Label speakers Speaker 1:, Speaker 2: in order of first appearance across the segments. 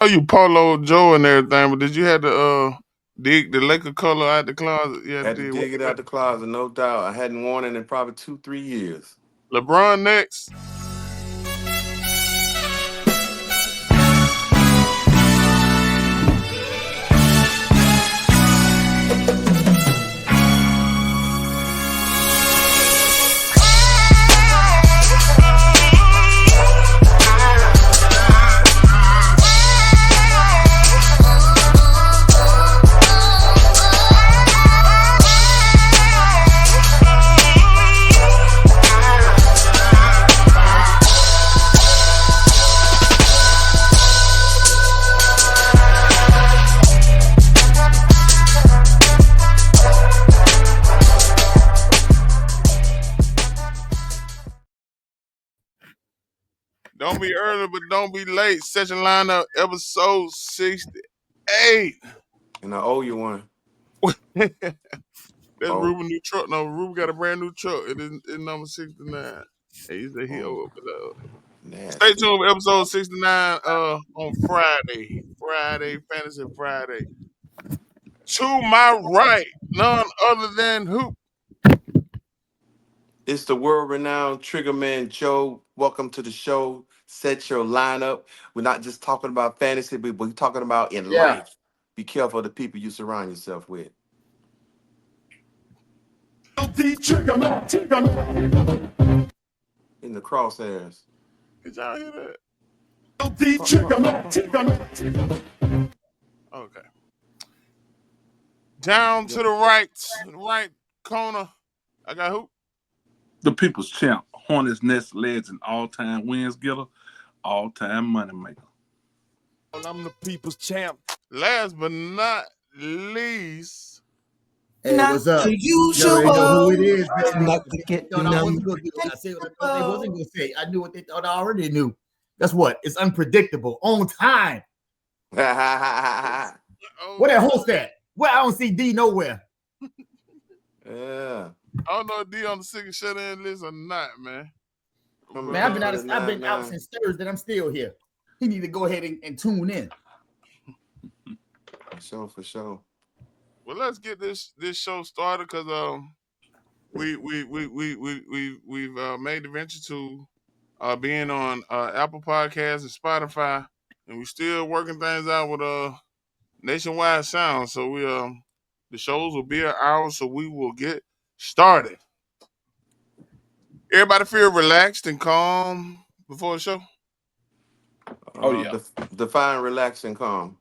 Speaker 1: Oh, you Polo Joe and everything, but did you have to dig the Laker color out the closet? You had
Speaker 2: Had
Speaker 1: to
Speaker 2: to
Speaker 1: dig
Speaker 2: dig it
Speaker 1: what?
Speaker 2: out the closet, no doubt. I hadn't worn it in probably 2, 3 years.
Speaker 1: LeBron next. Don't be early, but don't be late. Session lineup, episode 68.
Speaker 2: And I owe you one.
Speaker 1: That's
Speaker 2: Oh,
Speaker 1: Ruben new truck. No, Ruben got a brand new truck. It is number 69. He said he
Speaker 2: oh,
Speaker 1: owe it, but stay
Speaker 2: nasty.
Speaker 1: tuned for episode 69 on Friday. Friday, Fantasy Friday. To my right, none other than who?
Speaker 2: It's the world-renowned Triggerman Joe. Welcome to the show. Set your lineup. We're not just talking about fantasy, but we're talking about in
Speaker 3: Yeah.
Speaker 2: life. Be careful of the people you surround yourself with. In the crosshairs.
Speaker 1: Did y'all hear that? Okay. Down to the right corner. I got who?
Speaker 4: The people's champ, Hornets Nest legend, all-time wins getter, all-time moneymaker.
Speaker 1: I'm the people's champ. Last but not least.
Speaker 3: Hey, what's up? You already know who it is, man.
Speaker 5: Not to get
Speaker 3: Thought I wasn't gonna do it. I said what I thought they wasn't gonna say. I knew what they thought I already knew. That's what? It's unpredictable. On time.
Speaker 1: Oh,
Speaker 3: Where that host at? Where I don't see D nowhere.
Speaker 2: Yeah.
Speaker 1: I don't know if D on the second shut-in list or not, man.
Speaker 2: Coming
Speaker 3: Man,
Speaker 2: in for the
Speaker 3: I've been out
Speaker 2: 9-9.
Speaker 3: since Thursday. I'm still here. He need to go ahead and tune in.
Speaker 2: For sure.
Speaker 1: Well, let's get this show started because we've made the venture to being on Apple Podcasts and Spotify, and we're still working things out with nationwide sound. So the shows will be an hour, so we will get started. Everybody feel relaxed and calm before the show.
Speaker 4: Oh, yeah.
Speaker 2: Define relax and calm.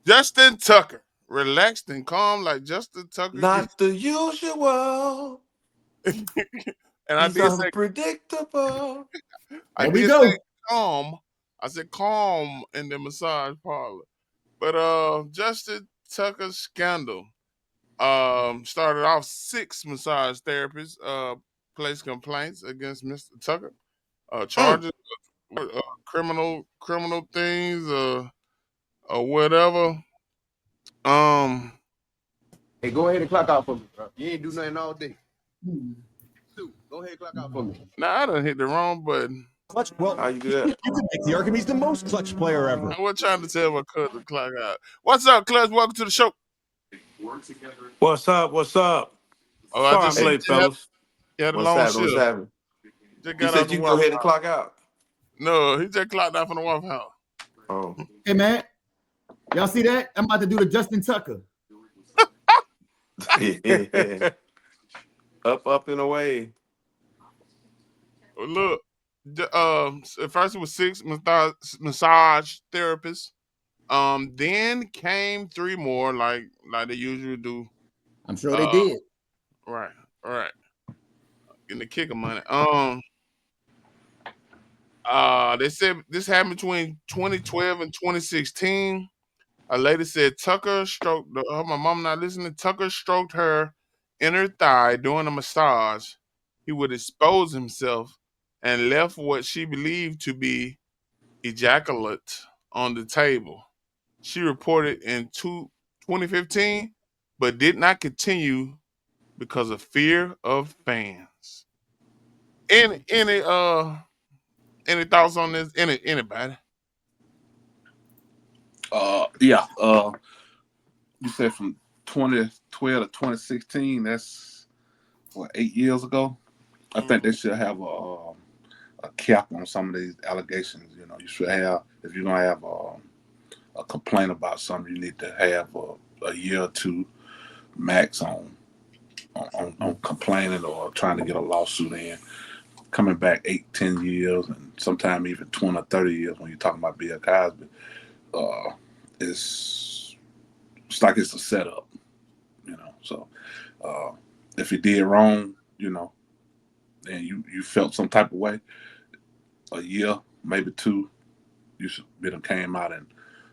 Speaker 1: Justin Tucker, relaxed and calm like Justin Tucker.
Speaker 2: Not the usual.
Speaker 1: And I
Speaker 2: He's
Speaker 1: did say
Speaker 2: unpredictable.
Speaker 3: There we go.
Speaker 1: say calm. I said calm in the massage parlor. But Justin Tucker's scandal started off 6 massage therapists placed complaints against Mr. Tucker. Charges with criminal things or whatever.
Speaker 5: Hey, go ahead and clock out for me, bro. You ain't do nothing all day. Dude, go ahead and clock out for me.
Speaker 1: Nah, I done hit the wrong button.
Speaker 5: Clutch, well,
Speaker 2: How you do that?
Speaker 5: you can make the argument he's the most clutch player ever.
Speaker 1: I was trying to tell my cut the clock out. What's up, Clutch? Welcome to the show.
Speaker 6: What's up? What's up?
Speaker 1: Oh,
Speaker 6: Sorry
Speaker 1: I just
Speaker 6: I'm
Speaker 1: see
Speaker 6: late, fellas.
Speaker 1: you had a
Speaker 2: What's
Speaker 1: long
Speaker 2: happening? What's
Speaker 1: shift.
Speaker 2: happening?
Speaker 1: Just
Speaker 2: You
Speaker 1: got out
Speaker 2: said
Speaker 1: the
Speaker 2: you go
Speaker 1: Waffle
Speaker 2: ahead and
Speaker 1: House.
Speaker 2: clock out.
Speaker 1: No, he just clocked out from the Waffle House.
Speaker 2: Oh.
Speaker 3: Hey, man. Y'all see that? I'm about to do the Justin Tucker.
Speaker 2: Up and away.
Speaker 1: Well, look, at first it was 6 massage therapists. Then came 3 more, like they usually do.
Speaker 3: I'm sure they did.
Speaker 1: Right. Getting the kicker money. They said this happened between 2012 and 2016. A lady said Tucker stroked my mom not listening. Tucker stroked her inner thigh during a massage. He would expose himself and left what she believed to be ejaculate on the table. She reported in 2015, but did not continue because of fear of fans. Any thoughts on this? Anybody?
Speaker 4: Yeah. You said from 2012 to 2016. That's what, 8 years ago. I think they should have a cap on some of these allegations. You know, you should have, if you're gonna have a complaint about something, you need to have a year or two max on complaining or trying to get a lawsuit in. Coming back 8, 10 years, and sometimes even 20 or 30 years when you're talking about Bill Cosby, uh, it's like it's a setup, you know. So if you did wrong, you know, and you felt some type of way, a year, maybe two, you should be them came out and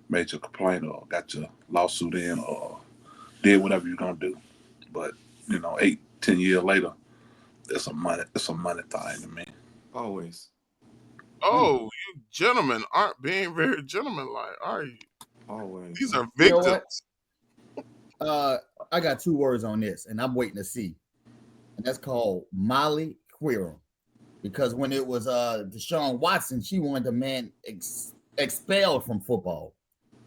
Speaker 4: made your complaint or got your lawsuit in or did whatever you're gonna do. But you know, 8, 10 years later, it's a money thing to me.
Speaker 2: Always.
Speaker 1: Oh, you gentlemen aren't being very gentlemanlike, are you?
Speaker 2: Always.
Speaker 1: These are
Speaker 3: You know what?
Speaker 1: victims.
Speaker 3: I got 2 words on this, and I'm waiting to see. And that's called Molly Queer. Because when it was Deshaun Watson, she wanted the man expelled from football.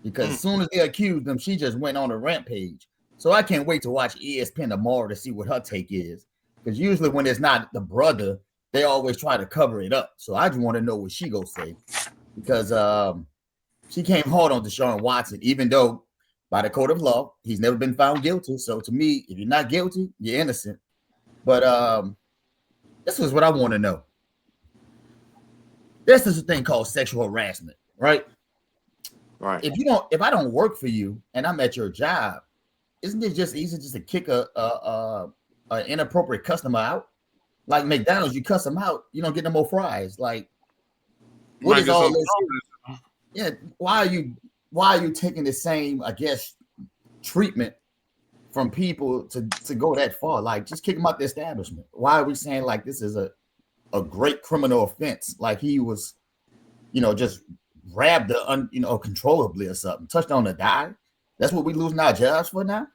Speaker 3: Because as soon as they accused him, she just went on a rampage. So I can't wait to watch ESPN tomorrow to see what her take is. Because usually when it's not the brother, they always try to cover it up. So I just want to know what she gonna say. Because she came hard on Deshaun Watson, even though by the code of law, he's never been found guilty. So to me, if you're not guilty, you're innocent. But this is what I want to know. This is a thing called sexual harassment, right?
Speaker 2: Right.
Speaker 3: If I don't work for you and I'm at your job, isn't it just easy just to kick a inappropriate customer out? Like McDonald's, you cuss them out, you don't get no more fries. Like,
Speaker 1: You
Speaker 3: what
Speaker 1: might
Speaker 3: is
Speaker 1: get
Speaker 3: all
Speaker 1: some
Speaker 3: this?
Speaker 1: charges.
Speaker 3: Yeah, why are you taking the same, I guess, treatment from people to go that far? Like, just kick them out the establishment. Why are we saying like this is a great criminal offense? Like he was, just grabbed uncontrollably or something, touched on a guy. That's what we losing our jobs for now.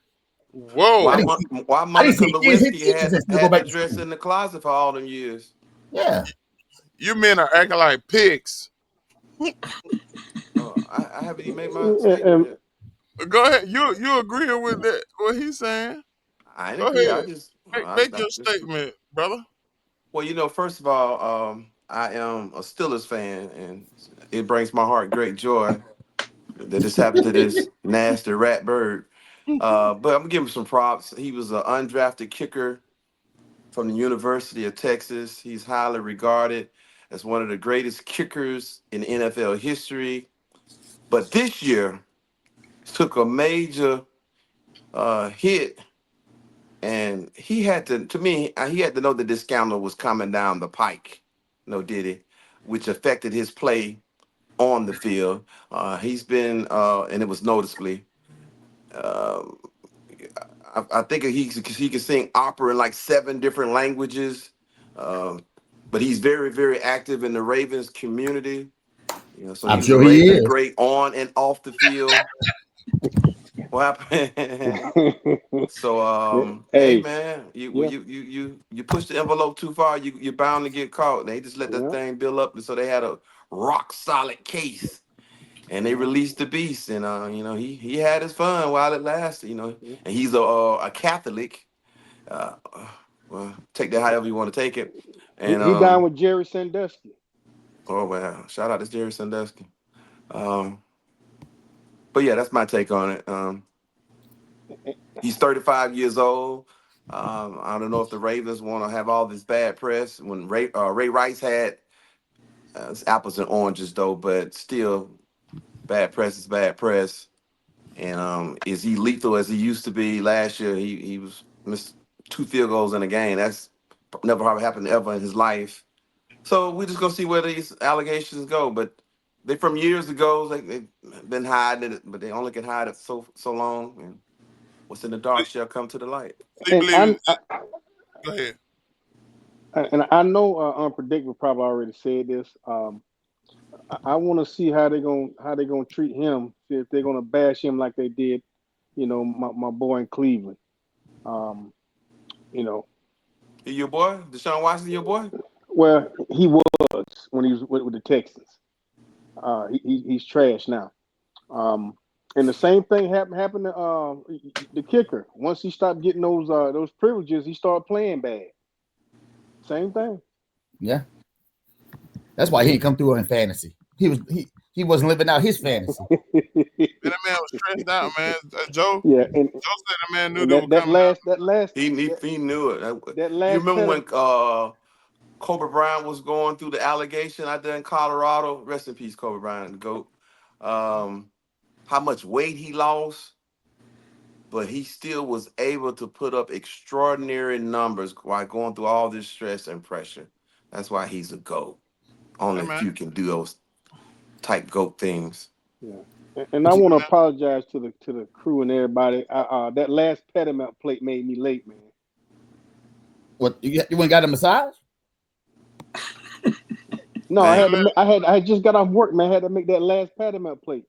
Speaker 3: I
Speaker 1: Whoa.
Speaker 3: didn't see,
Speaker 2: Why
Speaker 3: I didn't
Speaker 2: Monica
Speaker 3: see kids hit
Speaker 2: Lewinsky
Speaker 3: teachers
Speaker 2: had
Speaker 3: and still go
Speaker 2: had the
Speaker 3: back to
Speaker 2: dress
Speaker 3: school.
Speaker 2: in the closet for all them years?
Speaker 3: Yeah,
Speaker 1: You men are acting like pigs.
Speaker 2: Oh, I haven't even made my statement yet.
Speaker 1: Go ahead. You agree with that? What he's saying?
Speaker 2: I ain't
Speaker 1: Go
Speaker 2: agree.
Speaker 1: ahead. Make
Speaker 2: I
Speaker 1: your
Speaker 2: just
Speaker 1: statement, brother.
Speaker 2: well, first of all, I am a Steelers fan, and it brings my heart great joy that this happened to this nasty rat bird. But I'm gonna give him some props. He was an undrafted kicker from the University of Texas. He's highly regarded as one of the greatest kickers in NFL history. But this year took a major hit, and he had to me, he had to know that this scandal was coming down the pike. No, did he? Which affected his play on the field. He's been, and it was noticeably. Um, I think he can sing opera in like 7 different languages. Um, but he's very, very active in the Ravens community. So he
Speaker 3: I'm
Speaker 2: was a
Speaker 3: sure he
Speaker 2: Ravens
Speaker 3: is.
Speaker 2: great on and off the field. What happened? So hey
Speaker 5: Hey,
Speaker 2: man,
Speaker 5: yeah,
Speaker 2: you push the envelope too far, you're bound to get caught. They just let that
Speaker 5: yeah,
Speaker 2: thing build up, and so they had a rock solid case, and they
Speaker 5: yeah,
Speaker 2: released the beast, and he had his fun while it lasted,
Speaker 5: yeah.
Speaker 2: and he's a Catholic. Uh, well, take that however you want to take it, and
Speaker 5: He down with Jerry Sandusky.
Speaker 2: oh well, shout out to Jerry Sandusky. Um, but yeah, that's my take on it. He's 35 years old. I don't know if the Ravens want to have all this bad press. When Ray Rice had it's apples and oranges though, but still bad press is bad press. And is he lethal as he used to be last year? He was missed 2 field goals in a game. That's never probably happened ever in his life. So we're just gonna see where these allegations go. But they from years ago. They've been hiding it, but they only can hide it so long. And what's in the dark shall come to the light.
Speaker 1: So you
Speaker 5: And
Speaker 1: believe in? Go ahead.
Speaker 5: I know Unpredictable probably already said this. I want to see how they gonna treat him. See if they're gonna bash him like they did, my boy in Cleveland. Um, you know,
Speaker 2: He your boy? Deshaun Watson, your boy?
Speaker 5: well, he was when he was with the Texans. He's trash now. Um, And the same thing happened to the kicker. Once he stopped getting those privileges, he started playing bad. Same thing.
Speaker 3: Yeah, that's why he didn't come through in fantasy. He wasn't living out his fantasy.
Speaker 1: And that man was stressed out, man. Joe
Speaker 5: Yeah,
Speaker 1: said the man knew
Speaker 5: and
Speaker 1: they were coming out.
Speaker 5: that last
Speaker 2: He knew it.
Speaker 5: that
Speaker 2: You
Speaker 5: last
Speaker 2: remember when Kobe Bryant was going through the allegation out there in Colorado? Rest in peace, Kobe Bryant, the GOAT. How much weight he lost, but he still was able to put up extraordinary numbers while going through all this stress and pressure. That's why he's a GOAT. Only
Speaker 1: Hey,
Speaker 2: a
Speaker 1: man.
Speaker 2: few can do those type GOAT things.
Speaker 5: Yeah, and I want to apologize to the crew and everybody. That last pediment plate made me late, man.
Speaker 3: What you went and got a massage?
Speaker 5: No,
Speaker 2: Man.
Speaker 5: I had just got off work, man. I had to make that last pediment plate.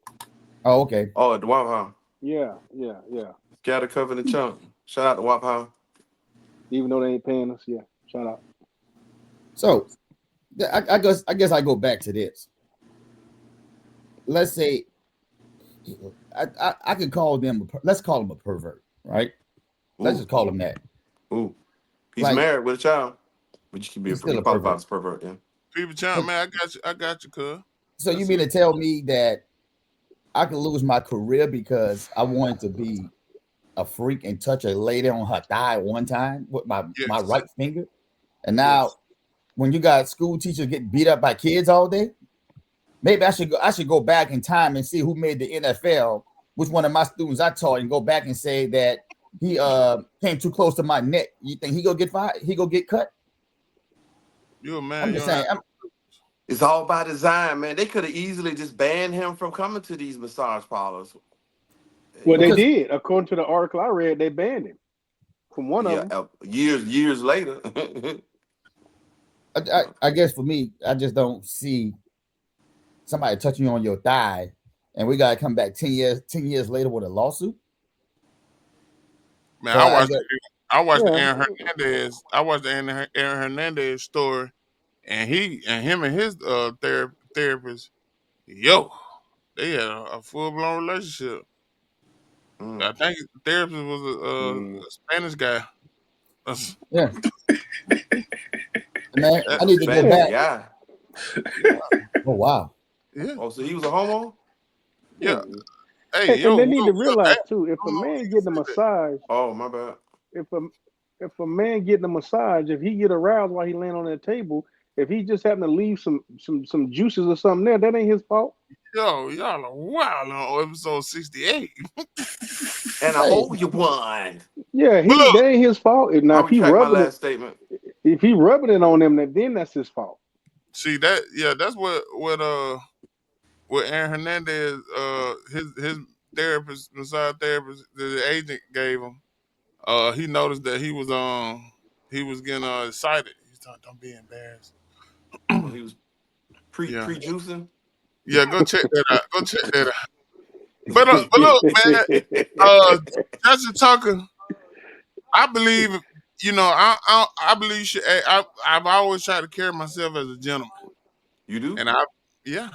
Speaker 3: Oh, okay.
Speaker 2: Oh, at the Wap House.
Speaker 5: Yeah.
Speaker 2: Gotta cover the chunk. Shout out to Wap House.
Speaker 5: Even though they ain't paying us, yeah. Shout out.
Speaker 3: So, I guess I go back to this. Let's say I could call them. Let's call him a pervert, right? Let's just call him that.
Speaker 2: Ooh, he's
Speaker 3: Like,
Speaker 2: married with a child, but you can be
Speaker 3: he's still a
Speaker 2: qualified as pervert. Yeah.
Speaker 1: People chant, man, I got you, cuz.
Speaker 3: So you mean to tell me that I could lose my career because I wanted to be a freak and touch a lady on her thigh one time with my right finger, and now when you got school teachers get beat up by kids all day, maybe I should go back in time and see who made the NFL, which one of my students I taught, and go back and say that he came too close to my neck. You think he go get fired? He go get cut?
Speaker 1: You a man.
Speaker 3: I'm just saying.
Speaker 2: It's all by design, man. They could have easily just banned him from coming to these massage parlors.
Speaker 5: Well, they did. According to the article I read, they banned him from one of them.
Speaker 2: Years later.
Speaker 3: I guess for me, I just don't see somebody touching you on your thigh, and we gotta come back 10 years later with a lawsuit.
Speaker 1: Man, I watched the Aaron Hernandez. I watched the Aaron Hernandez story, and him and his therapist, they had a full blown relationship. I think the therapist was a Spanish guy.
Speaker 3: Yeah. Man, I need to go back.
Speaker 2: Yeah.
Speaker 3: Oh wow.
Speaker 1: Yeah.
Speaker 2: Oh, so he was a homo?
Speaker 1: Yeah.
Speaker 5: Hey, and they need to realize too, if a man getting a massage,
Speaker 2: oh my bad.
Speaker 5: If a man getting a massage, if he get aroused while he laying on that table, if he just happen to leave some juices or something there, that ain't his fault.
Speaker 1: Yo, y'all are wild on episode 68.
Speaker 2: And I owe you one.
Speaker 5: Yeah, that ain't his fault. Now,
Speaker 2: I retract my last statement.
Speaker 5: If he rubbing it on them, then that's his fault.
Speaker 1: See that? Yeah, that's what Aaron Hernandez, his therapist, massage therapist, the agent gave him. He noticed that he was getting excited. He's talking, don't be embarrassed.
Speaker 2: Oh, he was pre-juicing.
Speaker 1: Yeah, go check that out. Go check that out. But look, man, Justin Tucker, I believe, I believe you should. I've always tried to carry myself as a gentleman.
Speaker 2: You do?
Speaker 1: And yeah.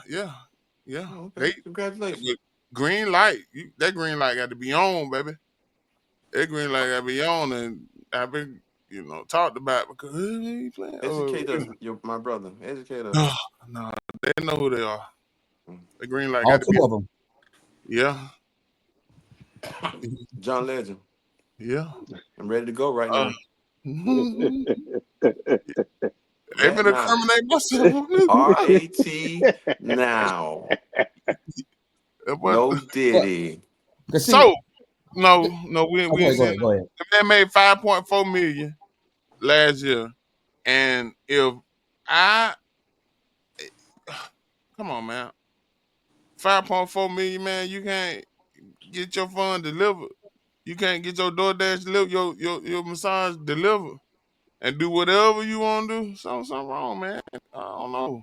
Speaker 2: Oh, okay. Congratulations.
Speaker 1: Green light, that green light got to be on, baby. That green light got to be on, and I've been, talked about because he playing.
Speaker 2: Educate us, my brother. Educate us.
Speaker 1: No, they know who they are. The green light
Speaker 3: All
Speaker 1: got to be.
Speaker 3: two of them.
Speaker 1: Yeah.
Speaker 2: John Legend.
Speaker 1: Yeah.
Speaker 2: I'm ready to go right now.
Speaker 1: They've been incriminate myself.
Speaker 2: R.A.T. now. No Diddy.
Speaker 1: So, no, we
Speaker 3: go ahead.
Speaker 1: The man made $5.4 million last year, and if come on, man, $5.4 million, man, you can't get your fund delivered. You can't get your DoorDash delivered, your massage delivered, and do whatever you want to do. Something wrong, man. I don't know.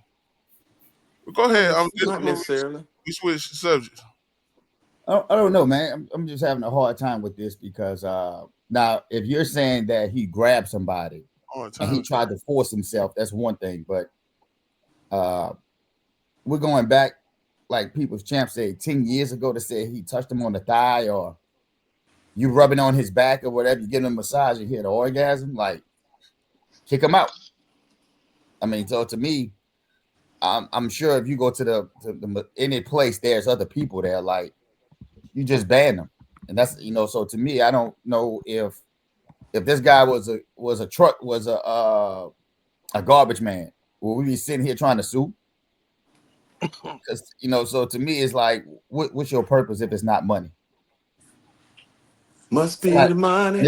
Speaker 1: But go ahead.
Speaker 2: Not necessarily.
Speaker 1: We switch subjects.
Speaker 3: I don't know, man. I'm just having a hard time with this because now if you're saying that he grabbed somebody and he tried to force himself, that's one thing. But we're going back like People's Champ said 10 years ago to say he touched him on the thigh or you rubbing on his back or whatever, you give him a massage, you hear the orgasm, like kick him out. I mean, so to me, I'm sure if you go to the any place, there's other people there, like you just ban them, and that's So to me, I don't know if this guy was a garbage man, will we be sitting here trying to sue? Because so to me, it's like, what's your purpose if it's not money?
Speaker 2: Must be the money.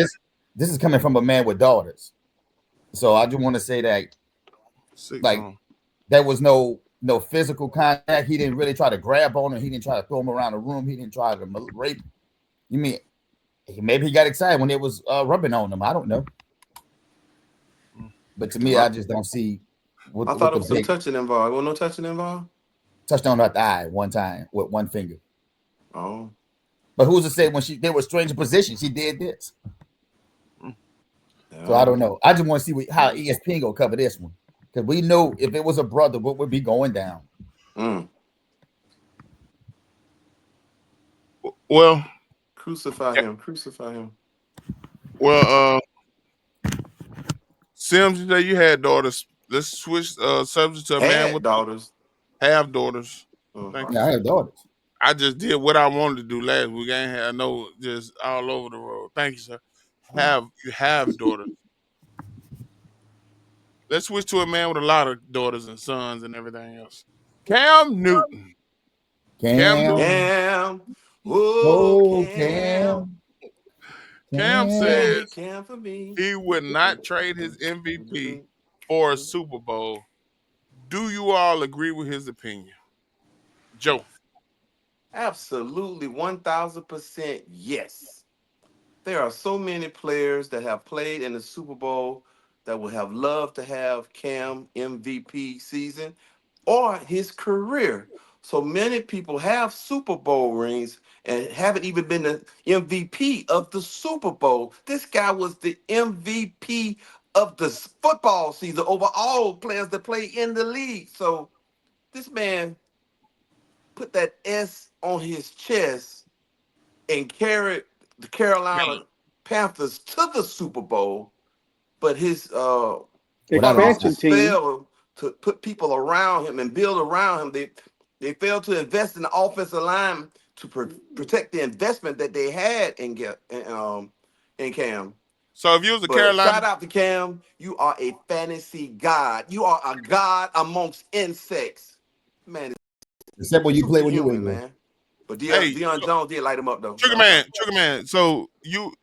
Speaker 3: This is coming from a man with daughters, so I just want to say that, like, there was no physical contact. He didn't really try to grab on him. He didn't try to throw him around the room. He didn't try to rape. You mean maybe he got excited when it was rubbing on him? I don't know. But to me, I just don't see.
Speaker 2: I thought it was some touching involved. Was no touching involved?
Speaker 3: Touched on her thigh one time with one finger.
Speaker 2: Oh.
Speaker 3: But who's to say when they were strange positions, she did this? So I don't know. I just want to see how ESPN go cover this one. Because we know if it was a brother, what would be going down?
Speaker 1: Well,
Speaker 2: crucify him.
Speaker 1: Well, Sims, you had daughters. Let's switch subject to a man with
Speaker 2: daughters.
Speaker 1: Have daughters.
Speaker 3: Yeah, I have daughters.
Speaker 1: I just did what I wanted to do last week. I ain't had no just all over the road. Thank you, sir. You have daughters. Let's switch to a man with a lot of daughters and sons and everything else. Cam Newton.
Speaker 2: Cam. Oh, Cam.
Speaker 1: Cam says
Speaker 2: Cam for me.
Speaker 1: He would not trade his MVP for a Super Bowl. Do you all agree with his opinion? Joe.
Speaker 2: Absolutely, 1,000% yes. There are so many players that have played in the Super Bowl that would have loved to have Cam MVP season or his career. So many people have Super Bowl rings and haven't even been the MVP of the Super Bowl. This guy was the MVP of the football season over all players that play in the league. So this man put that S on his chest and carried the Carolina Panthers to the Super Bowl, but his
Speaker 5: expansion team
Speaker 2: failed to put people around him and build around him. They failed to invest in the offensive line to protect the investment that they had in Cam.
Speaker 1: So if you was a Carolina,
Speaker 2: shout out to Cam, you are a fantasy god. You are a god amongst insects, man.
Speaker 3: Except when you play with New
Speaker 2: England, man. But Deion Jones did light him up though.
Speaker 1: Trigger man. So you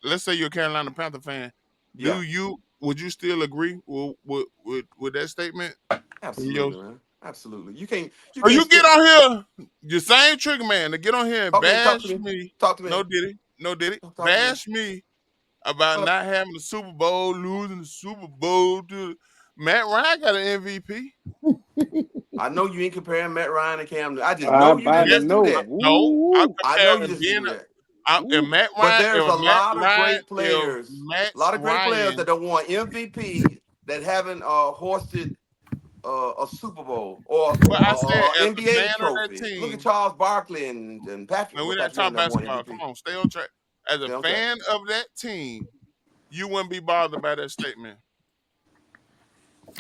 Speaker 1: let's say you're a Carolina Panther fan. Would you still agree with that statement?
Speaker 2: Absolutely, man. Absolutely. You can't
Speaker 1: get on here, the same Trigger man, to get on here and bash me.
Speaker 2: Talk to me.
Speaker 1: No did it. Bash me about not having the Super Bowl, losing the Super Bowl to Matt Ryan got an MVP.
Speaker 2: I know you ain't comparing Matt Ryan and Cam. I just know you didn't do that.
Speaker 1: No,
Speaker 2: I know you just do that.
Speaker 1: And Matt Ryan,
Speaker 2: but there's a lot of great players. A lot of great players that don't want MVP that haven't hoisted a Super Bowl or NBA trophy. Look at Charles Barkley and Patrick.
Speaker 1: No, we're not talking basketball. Come on, stay on track. As a fan of that team, you wouldn't be bothered by that statement.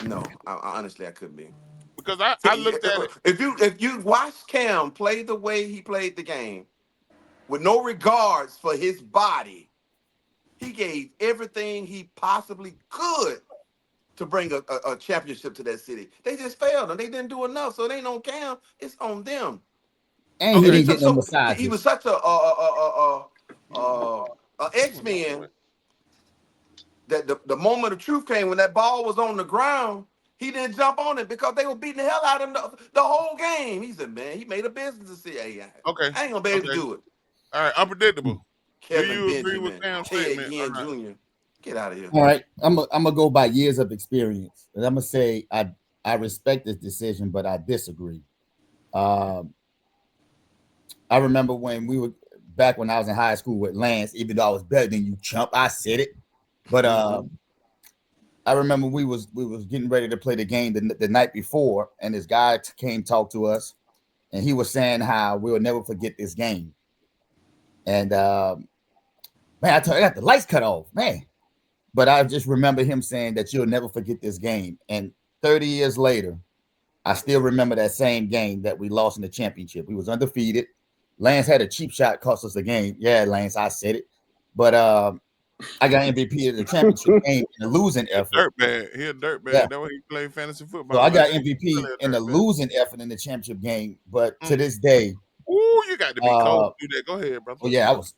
Speaker 2: No, honestly, I couldn't be.
Speaker 1: Because I looked at it.
Speaker 2: If you watch Cam play the way he played the game, with no regards for his body, he gave everything he possibly could to bring a championship to that city. They just failed and they didn't do enough. So it ain't on Cam, it's on them.
Speaker 3: And he didn't get no massages.
Speaker 2: He was such a X-Men that the moment of truth came when that ball was on the ground, he didn't jump on it because they were beating the hell out of him the whole game. He said, man, he made a business to say, hey, I ain't gonna be able to do it.
Speaker 1: All right, unpredictable.
Speaker 2: Kevin
Speaker 1: Do you agree
Speaker 2: Benjamin,
Speaker 1: with Cam's
Speaker 2: Ted
Speaker 1: statement?
Speaker 2: Ginn Jr. Get out of here.
Speaker 3: All right, I'm gonna go by years of experience, and I'm gonna say I respect this decision, but I disagree. I remember when we were back when I was in high school with Lance, even though I was better than you, chump. I said it, but I remember we was getting ready to play the game the night before, and this guy came talk to us, and he was saying how we'll never forget this game. And man, I got the lights cut off, man. But I just remember him saying that you'll never forget this game. And 30 years later, I still remember that same game that we lost in the championship. We was undefeated. Lance had a cheap shot, cost us the game. Yeah, Lance, I said it. But I got MVP of the championship game in the losing effort.
Speaker 1: Dirtbag. He a dirtbag.
Speaker 3: Yeah.
Speaker 1: That's why he played fantasy
Speaker 3: So
Speaker 1: football.
Speaker 3: I got
Speaker 1: Like,
Speaker 3: MVP in the
Speaker 1: dirtbag.
Speaker 3: losing effort in the championship game. But to this day,
Speaker 1: Ooh, you got to be cold to do that. Go ahead, brother.
Speaker 3: well, yeah, I was.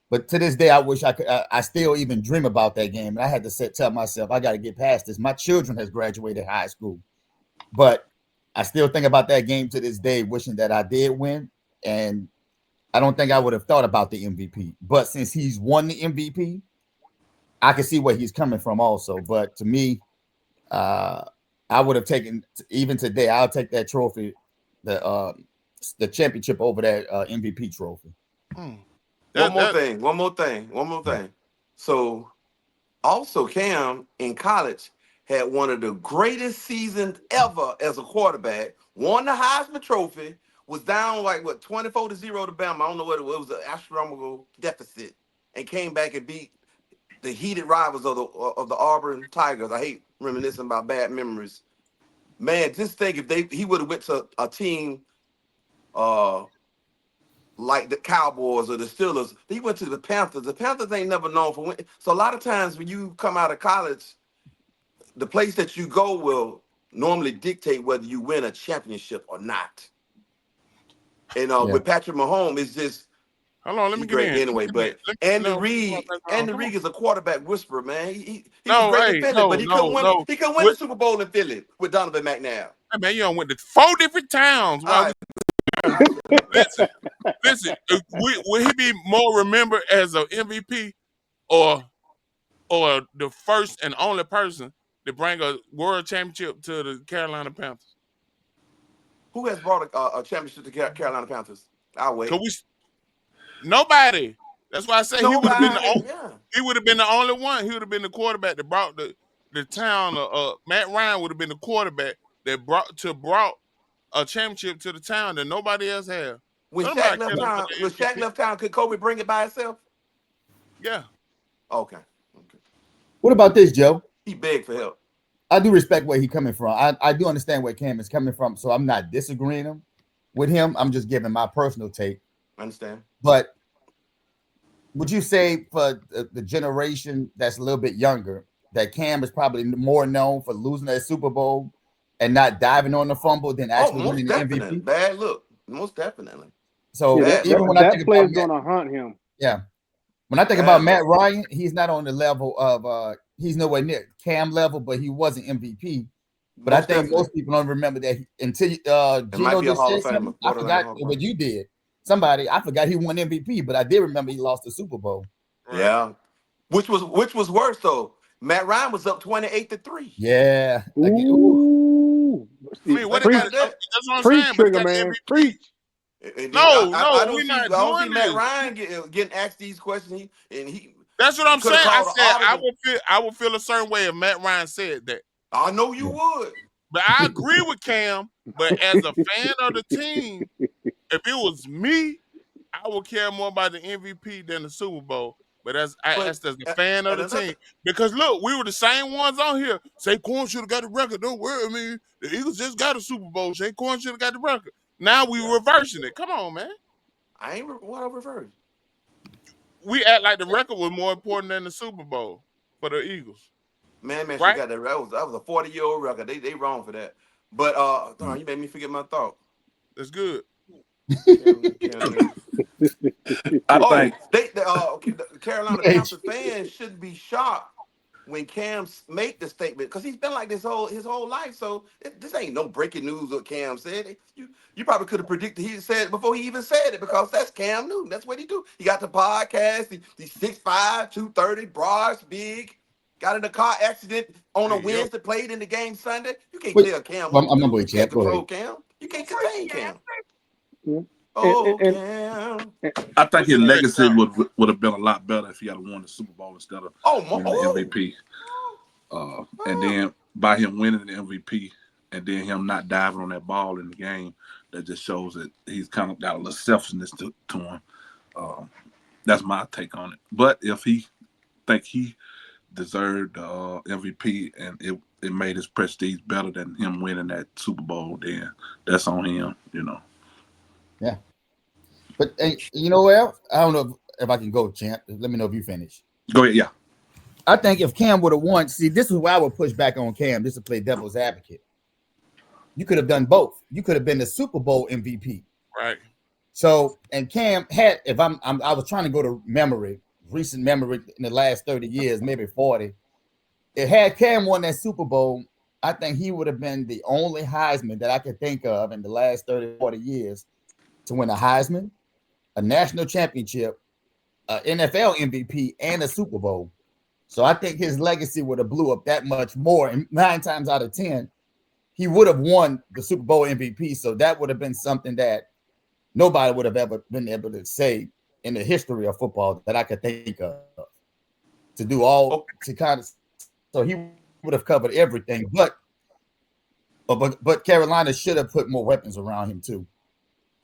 Speaker 3: But to this day, I wish I could. I still even dream about that game, and I had to tell myself I got to get past this. My children has graduated high school, but I still think about that game to this day, wishing that I did win. And I don't think I would have thought about the MVP. But since he's won the MVP, I can see where he's coming from also. But to me, I would have taken, even today, I'll take that trophy, the championship over that MVP trophy.
Speaker 2: One more thing. So also Cam in college had one of the greatest seasons ever as a quarterback, won the Heisman Trophy, was down like 24-0 to Bama. I don't know what it was. It was an astronomical deficit, and came back and beat the heated rivals of the Auburn Tigers. I hate reminiscing about bad memories. Man, just think if he would have went to a team like the Cowboys or the Steelers, he went to the Panthers. The Panthers ain't never known for winning. So a lot of times when you come out of college, the place that you go will normally dictate whether you win a championship or not. And with Patrick Mahomes, it's just
Speaker 1: hold on, let me get
Speaker 2: great
Speaker 1: in.
Speaker 2: anyway. But Andy Reid is a quarterback whisperer, man. He was great in Philly, but he couldn't win. He couldn't win the Super Bowl in Philly with Donovan McNabb.
Speaker 1: Hey man, you done went to 4 different towns. Listen, will he be more remembered as an MVP or the first and only person to bring a world championship to the Carolina Panthers?
Speaker 2: Who has brought a championship to Carolina Panthers? I'll wait.
Speaker 1: Nobody. That's why I say he would have been the only one. He would have been the quarterback that brought the town. Matt Ryan would have been the quarterback that brought a championship to the town that nobody else had.
Speaker 2: When Shaq left town, could Kobe bring it by himself?
Speaker 1: Yeah.
Speaker 2: Okay.
Speaker 3: What about this, Joe?
Speaker 2: He begged for help.
Speaker 3: I do respect where he's coming from. I do understand where Cam is coming from, so I'm not disagreeing with him. I'm just giving my personal take.
Speaker 2: I understand.
Speaker 3: But would you say for the generation that's a little bit younger, that Cam is probably more known for losing that Super Bowl and not diving on the fumble than actually winning the MVP?
Speaker 2: Bad look. Most definitely.
Speaker 3: So even when I think
Speaker 5: player's gonna hunt him.
Speaker 3: Yeah. When I think about Matt Ryan, he's not on the level of he's nowhere near Cam level, but he wasn't MVP. But I think most people don't remember that until Gino just said something. I forgot what you did. I forgot he won MVP, but I did remember he lost the Super Bowl.
Speaker 2: Yeah. Which was worse though. Matt Ryan was up 28-3.
Speaker 3: Yeah.
Speaker 5: Ooh.
Speaker 1: I mean, what that's what I'm
Speaker 5: Preach,
Speaker 1: saying.
Speaker 5: Trigger man. Preach.
Speaker 1: No,
Speaker 2: I
Speaker 1: we're not
Speaker 2: don't see
Speaker 1: doing
Speaker 2: Matt
Speaker 1: this.
Speaker 2: Ryan getting asked these questions.
Speaker 1: That's what I'm saying. I would feel a certain way if Matt Ryan said that.
Speaker 2: I know you would.
Speaker 1: But I agree with Cam. But as a fan of the team, if it was me, I would care more about the MVP than the Super Bowl. But as the fan of the team, because look, we were the same ones on here. Saquon should have got the record. Don't worry, man. The Eagles just got a Super Bowl. Saquon should have got the record. Now we reversing it. Come on, man.
Speaker 2: I ain't what I reversed.
Speaker 1: We act like the record was more important than the Super Bowl for the Eagles.
Speaker 2: Man, she got that. That was a 40-year-old record. They wrong for that. But you made me forget my thought.
Speaker 1: That's good.
Speaker 2: I think the Carolina Panthers fans shouldn't be shocked when Cam make the statement, because he's been like this his whole life. So this ain't no breaking news what Cam said. You probably could have predicted he said it before he even said it, because that's Cam Newton. That's what he do. He got the podcast. He's 6'5", 230, broad, big. Got in a car accident on a Wednesday, played in the game Sunday. You can't tell Cam.
Speaker 3: You
Speaker 2: can't control Cam. You can't contain Cam. Cam.
Speaker 4: I think his legacy would have been a lot better if he had won the Super Bowl instead of winning the MVP. And then by him winning the MVP and then him not diving on that ball in the game, It just shows that he's kind of got a little selfishness to him. That's my take on it. But if he think he deserved MVP and it made his prestige better than him winning that Super Bowl, then that's on him.
Speaker 3: Yeah. But you know what else? I don't know if I can go, champ. Let me know if you finish.
Speaker 4: Go ahead. Yeah.
Speaker 3: I think if Cam would have won, see, this is why I would push back on Cam. This to play devil's advocate. You could have done both. You could have been the Super Bowl MVP.
Speaker 1: Right.
Speaker 3: So, and Cam had, if I was trying to go to memory, recent memory in the last 30 years, maybe 40. If had Cam won that Super Bowl, I think he would have been the only Heisman that I could think of in the last 30, 40 years to win a Heisman, a national championship, an NFL MVP, and a Super Bowl. So I think his legacy would have blew up that much more. And 9 times out of 10, he would have won the Super Bowl MVP. So that would have been something that nobody would have ever been able to say in the history of football that I could think of to do all to kind of. So he would have covered everything, but Carolina should have put more weapons around him too.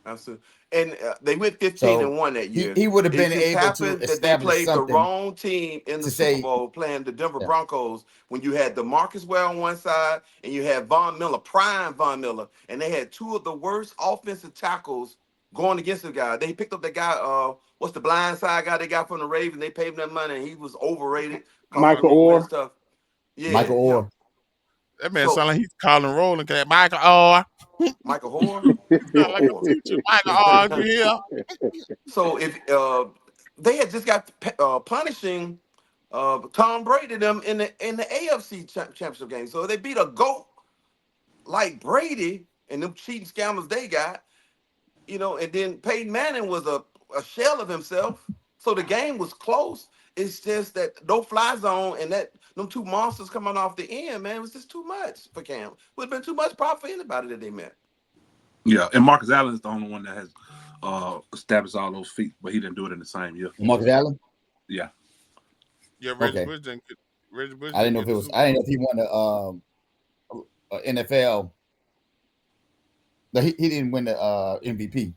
Speaker 2: Absolutely. And they went 15-1 that year.
Speaker 3: He would have been
Speaker 2: it just
Speaker 3: able to
Speaker 2: happened that they
Speaker 3: establish
Speaker 2: played the
Speaker 3: something
Speaker 2: wrong team in the Super Bowl playing the Denver Broncos when you had DeMarcus Ware on one side and you had Von Miller, prime Von Miller, and they had 2 of the worst offensive tackles going against the guy. They picked up that guy, what's the blind side guy they got from the Ravens? They paid him that money and he was overrated.
Speaker 5: Michael Orr.
Speaker 2: Stuff. Yeah,
Speaker 3: Michael Orr.
Speaker 1: That man sound like he's calling rolling. Michael Orr.
Speaker 2: Michael Orr.
Speaker 1: Sound like a teacher. Michael Orr, you here?
Speaker 2: So if they had just got punishing Tom Brady them in the AFC championship game, so they beat a GOAT like Brady and them cheating scammers they got, and then Peyton Manning was a shell of himself. So the game was close. It's just that no fly zone and that them 2 monsters coming off the end, man, it was just too much for Cam. It would have been too much problem for anybody that they met.
Speaker 4: Yeah, and Marcus Allen is the only one that has established all those feats, but he didn't do it in the same year.
Speaker 3: Marcus Allen?
Speaker 4: Yeah.
Speaker 1: Yeah, Reggie Bush didn't get. Reggie Bush.
Speaker 3: I didn't know if it was. I didn't know if he won the NFL. No, he didn't win the MVP.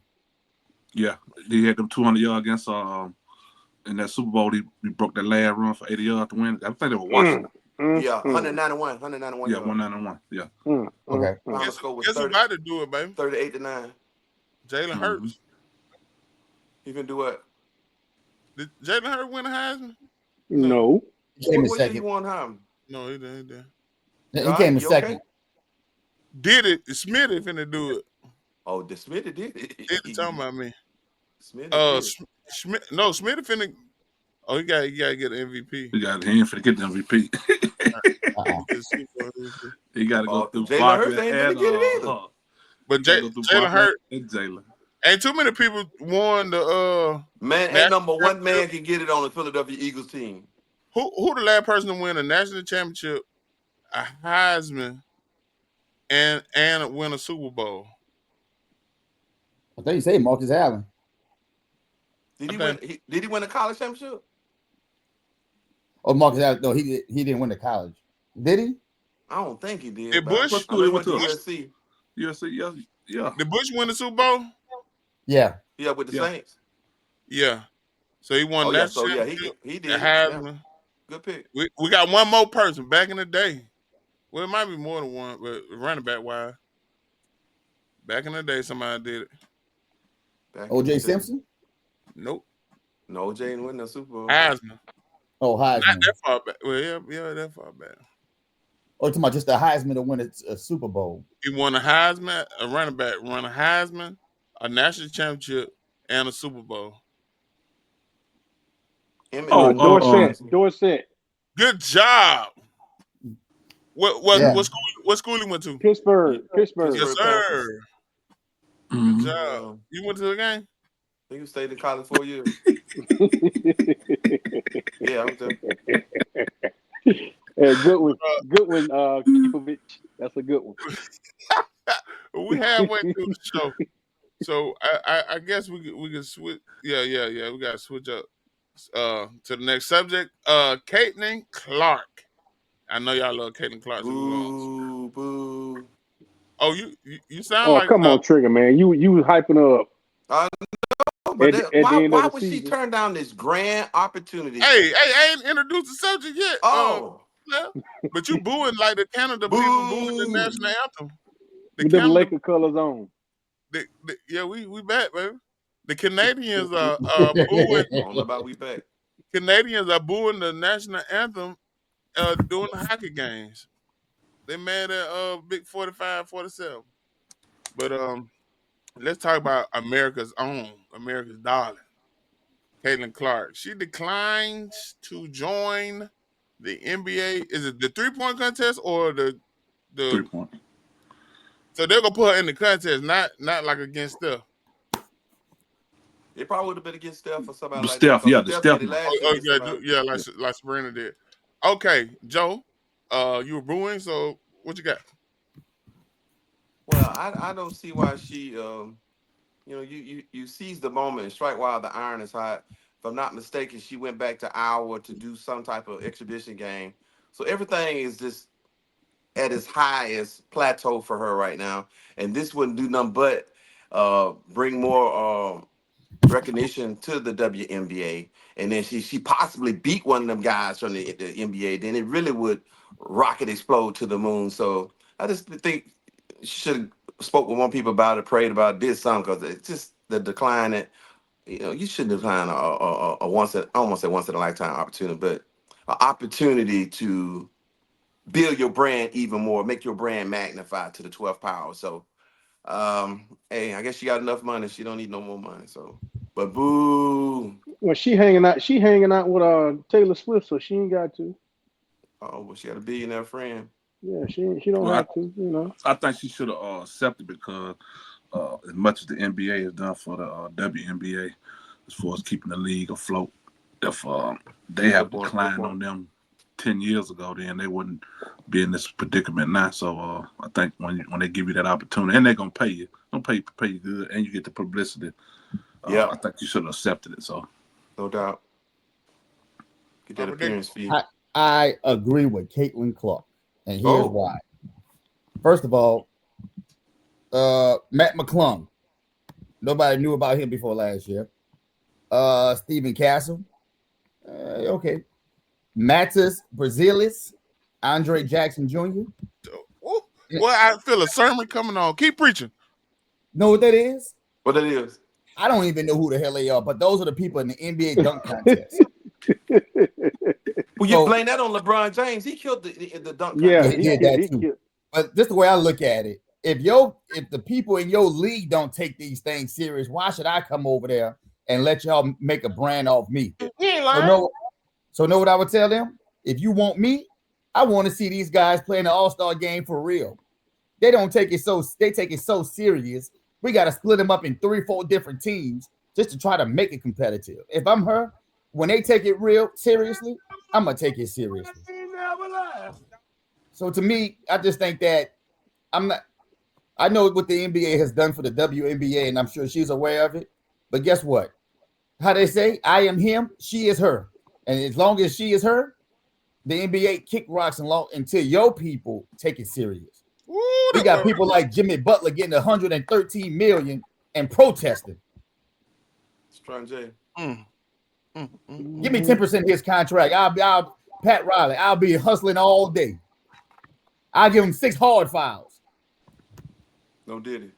Speaker 4: Yeah, he had them 200 yards against in that Super Bowl. He broke that last run for 80 yards to win. I think they were Washington.
Speaker 2: Yeah, 191.
Speaker 4: Yeah, 191. Yeah.
Speaker 3: Okay.
Speaker 1: Guess who about to do it, baby?
Speaker 2: 38-9.
Speaker 1: Jalen Hurts.
Speaker 2: He can do what?
Speaker 1: Did Jalen Hurts win a Heisman?
Speaker 5: No.
Speaker 3: He came in
Speaker 2: What
Speaker 3: second.
Speaker 2: did he won Heisman?
Speaker 1: No, he didn't.
Speaker 3: He came in second.
Speaker 2: Okay?
Speaker 1: Did it? Smitty finna do it.
Speaker 2: Oh, the Smitty did it.
Speaker 1: Did talking about me?
Speaker 2: Smitty
Speaker 1: Smitty finna. Oh, he got to get an MVP.
Speaker 4: He finna get the MVP. He got to go through
Speaker 2: Jalen Hurts ain't gonna get it either.
Speaker 1: But Jalen Hurts
Speaker 4: and Jalen.
Speaker 1: Ain't too many people won the
Speaker 2: man. Ain't number one man can get it on the Philadelphia Eagles team.
Speaker 1: Who the last person to win a national championship, a Heisman, and win a Super Bowl?
Speaker 3: I think you say Marcus Allen.
Speaker 2: Did he win a college championship?
Speaker 3: Oh, Marcus Allen. No, he didn't win the college. Did he?
Speaker 2: I don't think he did.
Speaker 1: Did Bush?
Speaker 2: What school he went to? USC.
Speaker 4: USC, yeah.
Speaker 1: Did Bush win the Super Bowl?
Speaker 3: Yeah.
Speaker 2: Yeah, with the Saints.
Speaker 1: Yeah. So he won that.
Speaker 2: So yeah, he did.
Speaker 1: Heisman.
Speaker 2: Yeah. Good pick.
Speaker 1: We got one more person back in the day. Well, it might be more than one, but running back wise. Back in the day, somebody did it.
Speaker 3: O.J. Simpson?
Speaker 1: Nope.
Speaker 2: No, O.J. didn't win the Super Bowl.
Speaker 1: Heisman.
Speaker 3: Oh, Heisman.
Speaker 1: Not that far back. Well, yeah, that far back.
Speaker 3: Oh, talking about just a Heisman to win a Super Bowl.
Speaker 1: He won a Heisman, a running back won a Heisman, a national championship, and a Super Bowl.
Speaker 5: Dorsett.
Speaker 1: Good job. What school he went to?
Speaker 5: Pittsburgh.
Speaker 1: Yes, sir. Good job. You went to the game?
Speaker 2: I think you stayed in college 4 years. Yeah, I was there.
Speaker 5: Good one, Kipovich. That's a good one.
Speaker 1: We halfway through the show, so I guess we can switch. Yeah. We gotta switch up to the next subject. Caitlyn Clark. I know y'all love Caitlyn Clark.
Speaker 2: Boo, boo.
Speaker 1: Oh, you sound
Speaker 5: Oh,
Speaker 1: like
Speaker 5: come on, Trigger, man. You hyping her up
Speaker 2: I know, but
Speaker 5: at the end of
Speaker 2: why
Speaker 5: the
Speaker 2: would she
Speaker 5: season.
Speaker 2: turn down this grand opportunity?
Speaker 1: hey, I ain't introduced the subject yet.
Speaker 2: Oh,
Speaker 1: Yeah. But you booing like the Canada people booing the
Speaker 2: boo!
Speaker 1: national anthem. The
Speaker 5: With them
Speaker 1: Canada,
Speaker 5: Laker colors on.
Speaker 1: yeah, we back, baby. The Canadians are booing.
Speaker 2: I don't know about we back.
Speaker 1: Canadians are booing the national anthem during the hockey games. They mad at Big 45, 47. But let's talk about America's own, America's darling, Caitlin Clark. She declines to join the NBA. Is it the 3-point contest or the
Speaker 4: 3-point.
Speaker 1: So they're gonna put her in the contest, not like against Steph.
Speaker 2: It probably would have been against Steph or somebody
Speaker 4: The
Speaker 2: like that
Speaker 4: Steph,
Speaker 2: because
Speaker 4: yeah, the
Speaker 2: Steph did
Speaker 4: Steph
Speaker 2: it
Speaker 4: one.
Speaker 2: last year against somebody.
Speaker 1: Yeah, like Sabrina did. Okay, Joe, you were brewing. So what you got?
Speaker 2: Well, I don't see why she you seize the moment and strike while the iron is hot. If I'm not mistaken, she went back to Iowa to do some type of exhibition game. So everything is just at its highest plateau for her right now. And this wouldn't do nothing but bring more recognition to the WNBA. And then she possibly beat one of them guys from the NBA. Then it really would rocket explode to the moon. So I just think she should have spoke with more people about it, prayed about it, did something because it's just the decline that you shouldn't decline a once I almost say once in a lifetime opportunity, but an opportunity to build your brand even more, make your brand magnified to the 12th power. So hey, I guess she got enough money. She don't need no more money. So but boo.
Speaker 5: Well, she hanging out. She hanging out with Taylor Swift, so she ain't got to.
Speaker 2: Oh, well, she got a billionaire friend.
Speaker 5: Yeah, she don't
Speaker 4: Well,
Speaker 5: have to. You know.
Speaker 4: I think she should have accepted because as much as the NBA has done for the WNBA, as far as keeping the league afloat, if they have
Speaker 2: Good
Speaker 4: declined
Speaker 2: point.
Speaker 4: on them 10 years ago, then they wouldn't be in this predicament now. So I think when they give you that opportunity, and they're gonna pay you, pay you good, and you get the publicity.
Speaker 2: Yeah,
Speaker 4: I think you should have accepted it. So
Speaker 2: no doubt. Get that
Speaker 1: Papa Dan?
Speaker 2: appearance fee.
Speaker 3: I agree with Caitlin Clark, and here's
Speaker 2: Oh,
Speaker 3: why. First of all, Matt McClung. Nobody knew about him before last year. Stephen Castle. Okay. Matus Brazilis. Andre Jackson Jr.
Speaker 1: Ooh, boy, I feel a sermon coming on. Keep preaching.
Speaker 3: Know what that is?
Speaker 2: what that is?
Speaker 3: I don't even know who the hell they are, but those are the people in the NBA dunk contest.
Speaker 2: Well, you
Speaker 3: So
Speaker 2: blame that on LeBron James. He killed the dunk
Speaker 5: Yeah,
Speaker 3: he
Speaker 2: contest.
Speaker 5: he
Speaker 3: did
Speaker 5: killed.
Speaker 3: that
Speaker 5: He
Speaker 3: too.
Speaker 5: killed.
Speaker 3: But this is the way I look at it. If the people in your league don't take these things serious, why should I come over there and let y'all make a brand off me?
Speaker 1: You ain't
Speaker 3: So
Speaker 1: lying.
Speaker 3: know what I would tell them? If you want me, I want to see these guys playing the All-Star game for real. They take it so serious. We got to split them up in 3-4 different teams just to try to make it competitive. If I'm her, when they take it real seriously, I'm gonna take it seriously. So to me, I just think that I'm not. I know what the NBA has done for the WNBA, and I'm sure she's aware of it. But guess what? How they say, I am him, she is her. And as long as she is her, the NBA kick rocks until your people take it serious.
Speaker 1: Ooh,
Speaker 3: We got people like Jimmy Butler getting 113 million and protesting.
Speaker 2: Strong J.
Speaker 3: Give me 10% of his contract. I'll Pat Riley. I'll be hustling all day. I'll give him 6 hard fouls.
Speaker 2: No diddy.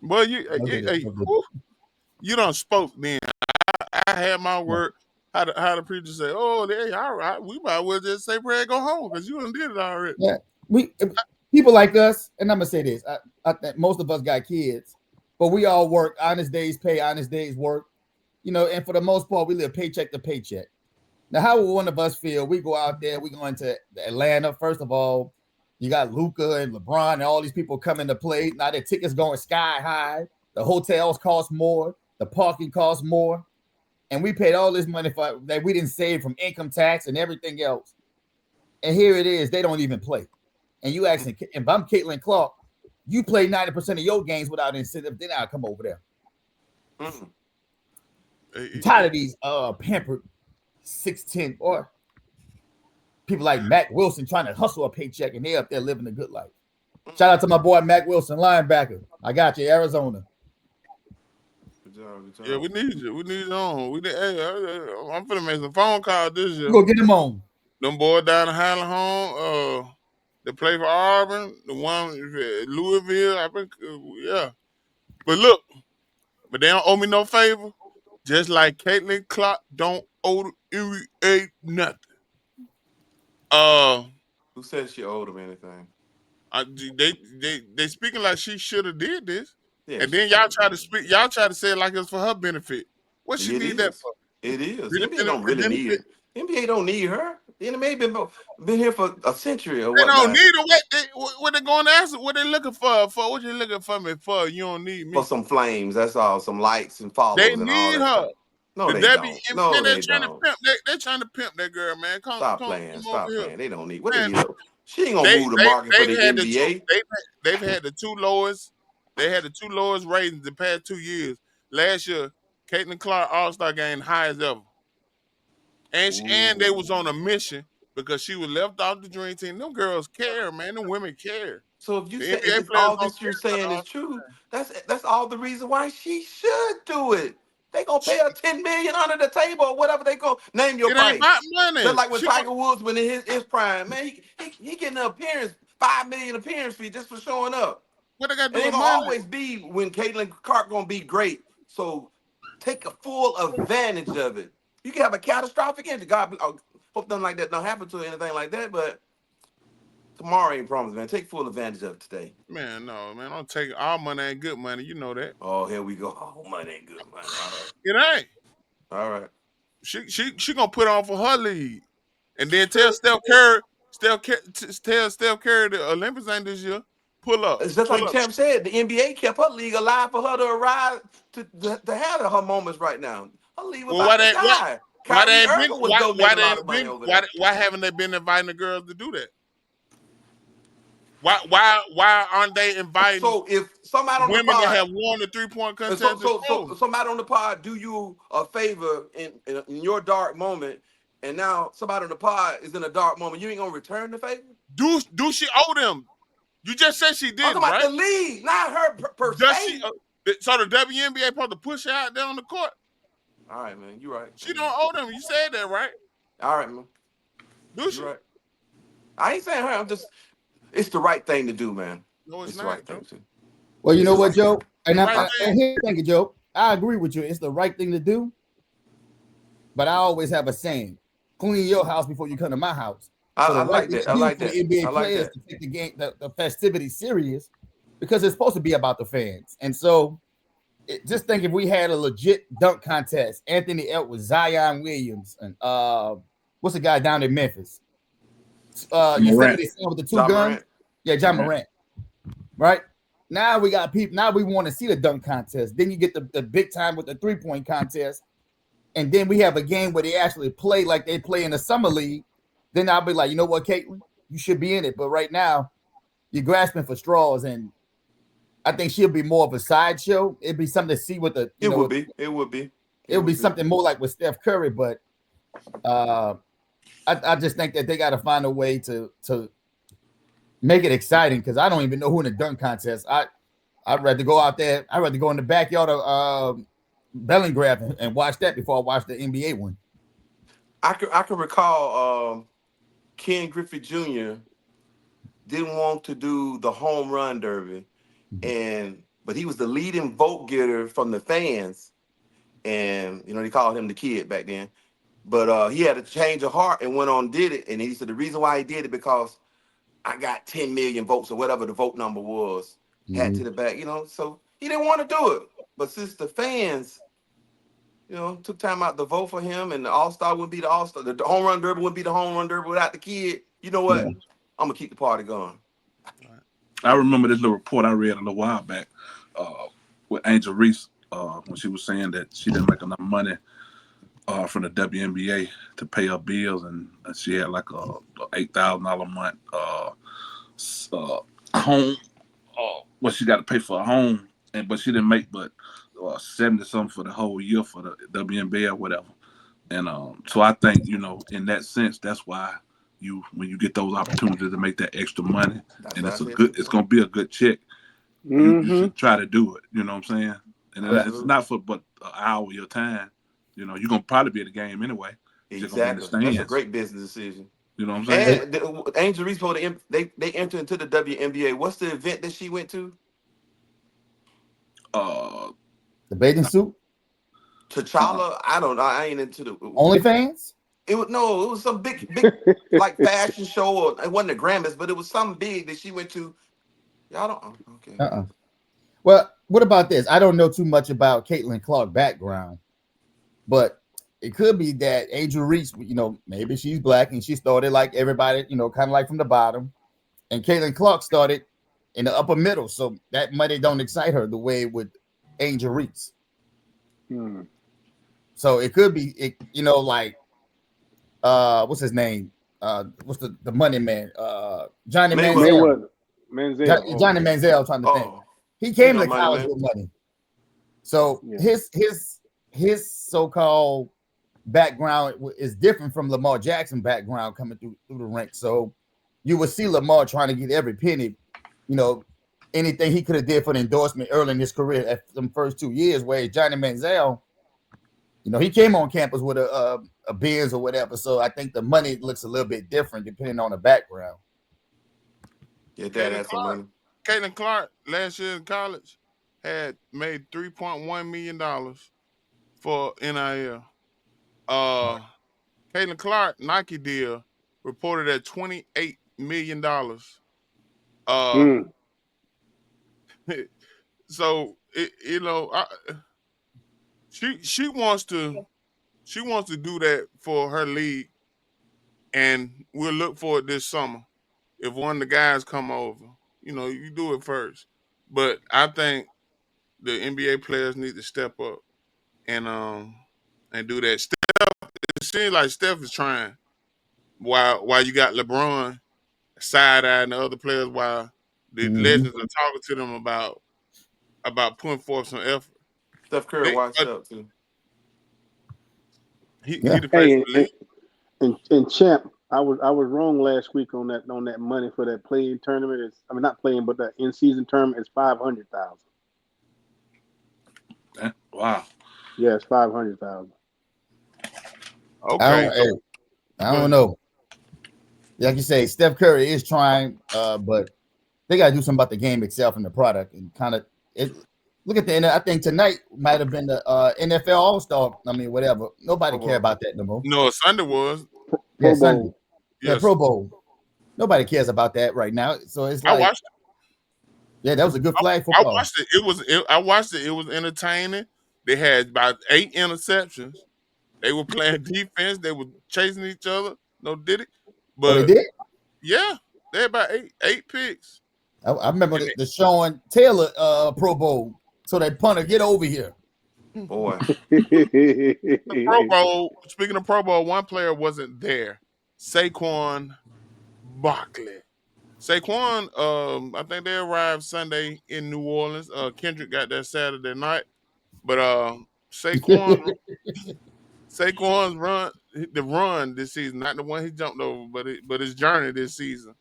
Speaker 1: Well, you done spoke then. I had my word. How the preacher say, oh, all right, we might as well just say prayer and go home because you done did it already.
Speaker 3: Yeah, people like us, and I'm gonna say this: I think most of us got kids, but we all work. Honest days pay, honest days work. And for the most part, we live paycheck to paycheck. Now, how will one of us feel? We go out there, we go into Atlanta. First of all, you got LUKA and LeBron and all these people coming to play. Now their tickets going sky high. The hotels cost more. The parking costs more. And we paid all this money for that we didn't save from income tax and everything else. And here it is. They don't even play. And you asking, if I'm Caitlin Clark, you play 90% of your games without incentive, then I'll come over there. I'm tired of these pampered 6'10" or people like Matt Wilson trying to hustle a paycheck and they up there living a good life. Shout out to my boy Mac Wilson, linebacker. I got you, Arizona.
Speaker 2: Good job. Good
Speaker 1: Yeah,
Speaker 2: job.
Speaker 1: we need you. We need you on. I'm finna make some phone calls this
Speaker 3: We
Speaker 1: year.
Speaker 3: gonna get him on.
Speaker 1: Them boys down in Highland Home, they play for Auburn. The one Louisville. I think, yeah. But look, but they don't owe me no favor. Just like Caitlyn Clark don't owe the NBA nothing. Uh,
Speaker 2: Who says she owed him anything?
Speaker 1: they speaking like she should have did this,
Speaker 2: Yeah,
Speaker 1: and
Speaker 2: she
Speaker 1: then y'all
Speaker 2: should.
Speaker 1: try to speak. Y'all try to say it like it's for her benefit. What she
Speaker 2: It
Speaker 1: need that
Speaker 2: is.
Speaker 1: for?
Speaker 2: It is.
Speaker 1: Be
Speaker 2: The
Speaker 1: the
Speaker 2: NBA don't really need
Speaker 1: benefit.
Speaker 2: her. The NBA don't need her. The NBA been here for a century or
Speaker 1: They don't
Speaker 2: whatnot.
Speaker 1: need her. What they going to ask? What they looking for? What you looking for me for? You don't need
Speaker 2: For
Speaker 1: me.
Speaker 2: some flames, that's all. Some likes and
Speaker 1: They
Speaker 2: follows and all
Speaker 1: need
Speaker 2: that
Speaker 1: her.
Speaker 2: stuff. No,
Speaker 1: The
Speaker 2: they
Speaker 1: W,
Speaker 2: don't. No,
Speaker 1: man, they're
Speaker 2: they
Speaker 1: trying to
Speaker 2: don't.
Speaker 1: pimp. They're trying to pimp that girl, man.
Speaker 2: Stop
Speaker 1: Come
Speaker 2: playing.
Speaker 1: over
Speaker 2: Stop
Speaker 1: here,
Speaker 2: playing. They don't need. What they
Speaker 1: man.
Speaker 2: need? She ain't gonna
Speaker 1: They
Speaker 2: move the
Speaker 1: they
Speaker 2: market for the
Speaker 1: they've had the two.
Speaker 2: NBA.
Speaker 1: They've had the two lowest. They had the two lowest ratings the past 2 years. Last year, Caitlin Clark All Star game high as ever, and they was on a
Speaker 2: Ooh.
Speaker 1: mission because she was left off the dream team. Them girls care, man. Them women care.
Speaker 2: So if you
Speaker 1: The
Speaker 2: say if
Speaker 1: NBA
Speaker 2: it's
Speaker 1: players
Speaker 2: all
Speaker 1: don't
Speaker 2: this you're
Speaker 1: care about
Speaker 2: saying
Speaker 1: the
Speaker 2: is
Speaker 1: All
Speaker 2: true,
Speaker 1: Star
Speaker 2: that's all the reason why she should do it. They gonna pay her 10 million under the table or whatever they go. Name your
Speaker 1: game. It ain't about
Speaker 2: price. Just
Speaker 1: money.
Speaker 2: like when
Speaker 1: She
Speaker 2: Tiger Woods when in his prime, man, he getting an appearance, 5 million appearance fee just for showing up.
Speaker 1: what they got to
Speaker 2: And
Speaker 1: do
Speaker 2: they
Speaker 1: with
Speaker 2: gonna
Speaker 1: money?
Speaker 2: always be when Caitlin Clark gonna be great. So take a full advantage of it. You can have a catastrophic injury. God hope nothing like that don't happen to her, anything like that, but tomorrow ain't promised, man. Take full advantage of it today.
Speaker 1: Man, no, man. Don't take all money ain't good money. You know that.
Speaker 2: Oh, here we go. Oh, money ain't good money. All right.
Speaker 1: It ain't.
Speaker 2: All right.
Speaker 1: She gonna put on for her league, and then tell Steph Curry, tell Steph Curry the Olympics ain't this year.
Speaker 2: It's just
Speaker 1: Pull
Speaker 2: like
Speaker 1: up.
Speaker 2: Champ said, the NBA kept her league alive for her to arrive to have her moments right now. Her league was
Speaker 1: Well,
Speaker 2: about to die.
Speaker 1: why they
Speaker 2: Kyrie
Speaker 1: ain't been
Speaker 2: Irving was
Speaker 1: why
Speaker 2: donating a
Speaker 1: they
Speaker 2: lot of
Speaker 1: ain't
Speaker 2: money
Speaker 1: been
Speaker 2: over there.
Speaker 1: why haven't they been inviting the girls to do that? Why aren't they inviting
Speaker 2: So if somebody on the
Speaker 1: women that
Speaker 2: pod,
Speaker 1: have won the 3-point
Speaker 2: so
Speaker 1: contest
Speaker 2: so so
Speaker 1: before?
Speaker 2: somebody on the pod do you a favor in your dark moment, and now somebody on the pod is in a dark moment, you ain't gonna return the favor?
Speaker 1: Do she owe them? You just said she
Speaker 2: I'm talking
Speaker 1: didn't,
Speaker 2: about
Speaker 1: right?
Speaker 2: the league, not her per
Speaker 1: Does she?
Speaker 2: se.
Speaker 1: So the WNBA supposed to push her out there on the court?
Speaker 2: All right, man. You right.
Speaker 1: She don't owe them. You said that, right?
Speaker 2: All right, man.
Speaker 1: Do
Speaker 2: You
Speaker 1: she?
Speaker 2: right. I ain't saying her. I'm just. It's the right thing to do, man.
Speaker 1: No, it's
Speaker 2: It's the right
Speaker 1: not,
Speaker 2: thing
Speaker 1: Joe.
Speaker 2: to do.
Speaker 3: Well, you
Speaker 2: It's
Speaker 3: know
Speaker 2: the
Speaker 3: what,
Speaker 2: right thing.
Speaker 3: Joe? And
Speaker 1: The right
Speaker 3: and
Speaker 1: thing.
Speaker 3: here, thank you, Joe. I agree with you. It's the right thing to do. But I always have a saying: clean your house before you come to my house. So
Speaker 2: I
Speaker 3: the right
Speaker 2: like
Speaker 3: thing
Speaker 2: that.
Speaker 3: to
Speaker 2: I
Speaker 3: do
Speaker 2: like
Speaker 3: for the
Speaker 2: that. I
Speaker 3: NBA
Speaker 2: like
Speaker 3: players
Speaker 2: that.
Speaker 3: to take the game, the festivities serious, because it's supposed to be about the fans. And so, just think if we had a legit dunk contest, Anthony Edwards, Zion Williams, and what's the guy down in Memphis?
Speaker 4: Morant.
Speaker 3: Yosemite Sam with the two
Speaker 2: John
Speaker 3: guns.
Speaker 2: Morant.
Speaker 3: Yeah, John
Speaker 4: Morant.
Speaker 3: Morant. Right now we got people. Now we want to see the dunk contest. Then you get the big time with the 3-point contest. And then we have a game where they actually play like they play in the summer league. Then I'll be like, you know what, Caitlyn, you should be in it. But right now, you're grasping for straws, and I think she'll be more of a sideshow. It'd be something to see with the,
Speaker 2: It would be. It would be.
Speaker 3: it
Speaker 2: It
Speaker 3: would be
Speaker 2: would be.
Speaker 3: something more like with Steph Curry. But uh, I just think that they got to find a way to make it exciting, because I don't even know who in the dunk contest. I'd rather go out there. I'd rather go in the backyard of Bellingraph and watch that before I watch the NBA one.
Speaker 2: I can recall Ken Griffey Jr. didn't want to do the home run derby, but he was the leading vote getter from the fans, and they called him the kid back then. But he had a change of heart and went on and did it. And he said the reason why he did it because I got 10 million votes or whatever the vote number was. Had to the back, so he didn't want to do it. But since the fans, took time out to vote for him, and the All-Star wouldn't be the All-Star, the home run derby wouldn't be the home run derby without the kid, you know
Speaker 4: Yeah.
Speaker 2: what? I'm gonna keep the party going.
Speaker 4: I remember this little report I read a little while back with Angel Reese when she was saying that she didn't make enough money from the WNBA to pay her bills, and she had like a $8,000 a month home. What she got to pay for a home, but she didn't make but 70 something for the whole year for the WNBA or whatever. And so I think in that sense, that's why when you get those opportunities to make that extra money,
Speaker 2: That's
Speaker 4: and
Speaker 2: what I said
Speaker 4: it's gonna be a good check. You
Speaker 5: Mm-hmm.
Speaker 4: should try to do it. You know what I'm saying? And it's
Speaker 2: Absolutely.
Speaker 4: not for but an hour of your time. You're gonna probably be at the game anyway. You're just gonna be in the
Speaker 2: Exactly. That's a
Speaker 4: stands.
Speaker 2: great business decision.
Speaker 4: You know what I'm saying?
Speaker 3: It,
Speaker 2: And Angel Reese, they entered into the WNBA. What's the event that she went to?
Speaker 4: Uh,
Speaker 3: the bathing suit,
Speaker 4: uh,
Speaker 2: T'Challa. I don't know. I ain't into the.
Speaker 3: OnlyFans.
Speaker 2: It was no. It was some big like fashion show, or it wasn't the Grammys, but it was something big that she went to. Y'all don't. Oh, okay.
Speaker 3: Uh-uh. Well, what about this? I don't know too much about Caitlin Clark background, but it could be that Angel Reese, maybe she's black and she started like everybody, kind of like from the bottom, and Caitlin Clark started in the upper middle, so that money don't excite her the way with Angel Reese.
Speaker 5: Hmm.
Speaker 3: So it could be, like what's his name? What's the money man? Johnny
Speaker 2: Mayweather.
Speaker 3: Manziel.
Speaker 5: Mayweather. Manziel. Oh,
Speaker 3: Johnny
Speaker 5: okay.
Speaker 3: Manziel. I'm trying to think.
Speaker 2: Oh,
Speaker 3: He
Speaker 2: you
Speaker 3: came
Speaker 2: know,
Speaker 3: to
Speaker 2: Money
Speaker 3: college
Speaker 2: Man.
Speaker 3: with money. So
Speaker 5: Yeah.
Speaker 3: his so-called background is different from Lamar Jackson background coming through the ranks. So you would see Lamar trying to get every penny, you know, anything he could have did for the endorsement early in his career at them first 2 years. Where Johnny Manziel, he came on campus with a Benz or whatever. So I think the money looks a little bit different depending on the background.
Speaker 2: Your dad
Speaker 1: Caitlin
Speaker 2: had some
Speaker 1: Clark,
Speaker 2: money.
Speaker 1: Caitlin Clark last year in college had made $3.1 million for NIL. Uh, Caitlin Clark Nike deal reported at $28 million. Uh,
Speaker 5: Mm.
Speaker 1: so she wants to do that for her league, and we'll look for it this summer. If one of the guys come over, you do it first. But I think the NBA players need to step up and do that. It seems like Steph is trying while you got LeBron side eyeing the other players while the
Speaker 3: Mm-hmm.
Speaker 1: legends are talking to them about putting forth some effort.
Speaker 2: Steph Curry
Speaker 1: They,
Speaker 2: washed
Speaker 1: but
Speaker 2: up too.
Speaker 1: he
Speaker 3: Yeah.
Speaker 1: the face
Speaker 5: Hey,
Speaker 1: of the league.
Speaker 5: and champ, I was wrong last week on that money for that playing tournament. I mean not playing, but that in season tournament is 500,000.
Speaker 4: wow.
Speaker 5: Yeah, it's 500,000.
Speaker 3: I
Speaker 1: Okay,
Speaker 3: don't,
Speaker 1: so
Speaker 3: hey, I
Speaker 1: go
Speaker 3: don't
Speaker 1: ahead.
Speaker 3: know. Like you say, Steph Curry is trying, but they got to do something about the game itself and the product, and kind of it. Look at I think tonight might have been the NFL All Star. I mean, whatever. Nobody
Speaker 2: Pro
Speaker 3: care
Speaker 2: Bowl.
Speaker 3: about that no more.
Speaker 1: No, Sunday was
Speaker 3: Yeah,
Speaker 5: Pro
Speaker 3: Sunday.
Speaker 5: Bowl.
Speaker 3: Yeah,
Speaker 1: yes.
Speaker 3: Pro Bowl. Nobody cares about that right now. So it's
Speaker 1: I
Speaker 3: like,
Speaker 1: watched it.
Speaker 3: yeah, that was a good flag
Speaker 1: I
Speaker 3: football.
Speaker 1: watched it. I watched it. It was entertaining. They had about 8 interceptions. They were playing defense. They were chasing each other. No, did it?
Speaker 3: Oh, they
Speaker 1: But
Speaker 3: did.
Speaker 1: yeah, they had about eight picks.
Speaker 3: I remember
Speaker 1: And
Speaker 3: the Sean Taylor Pro Bowl. So that punter, get over here.
Speaker 2: Boy.
Speaker 1: the Pro Bowl. Speaking of Pro Bowl, one player wasn't there. Saquon Barkley. Saquon, I think they arrived Sunday in New Orleans. Kendrick got there Saturday night, but Saquon's run this season, not the one he jumped over, but his journey this season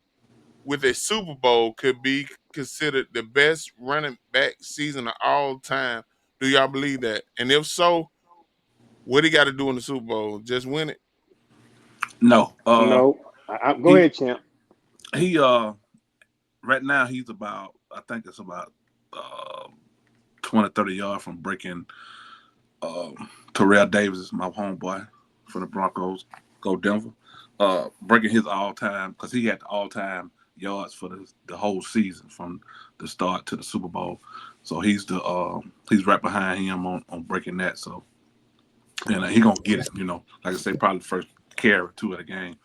Speaker 1: with a Super Bowl could be considered the best running back season of all time. Do y'all believe that? And if so, what he got to do in the Super Bowl? Just win it?
Speaker 4: No.
Speaker 5: No, go
Speaker 4: He
Speaker 5: ahead, champ.
Speaker 4: he right now he's about, I think it's about 20, 30 yards from breaking Terrell Davis, my homeboy for the Broncos, go Denver, breaking his all time, because he had the all time yards for the whole season from the start to the Super Bowl. So he's right behind him on breaking that. So he gonna get it. Like I say, probably the first carry two of the game.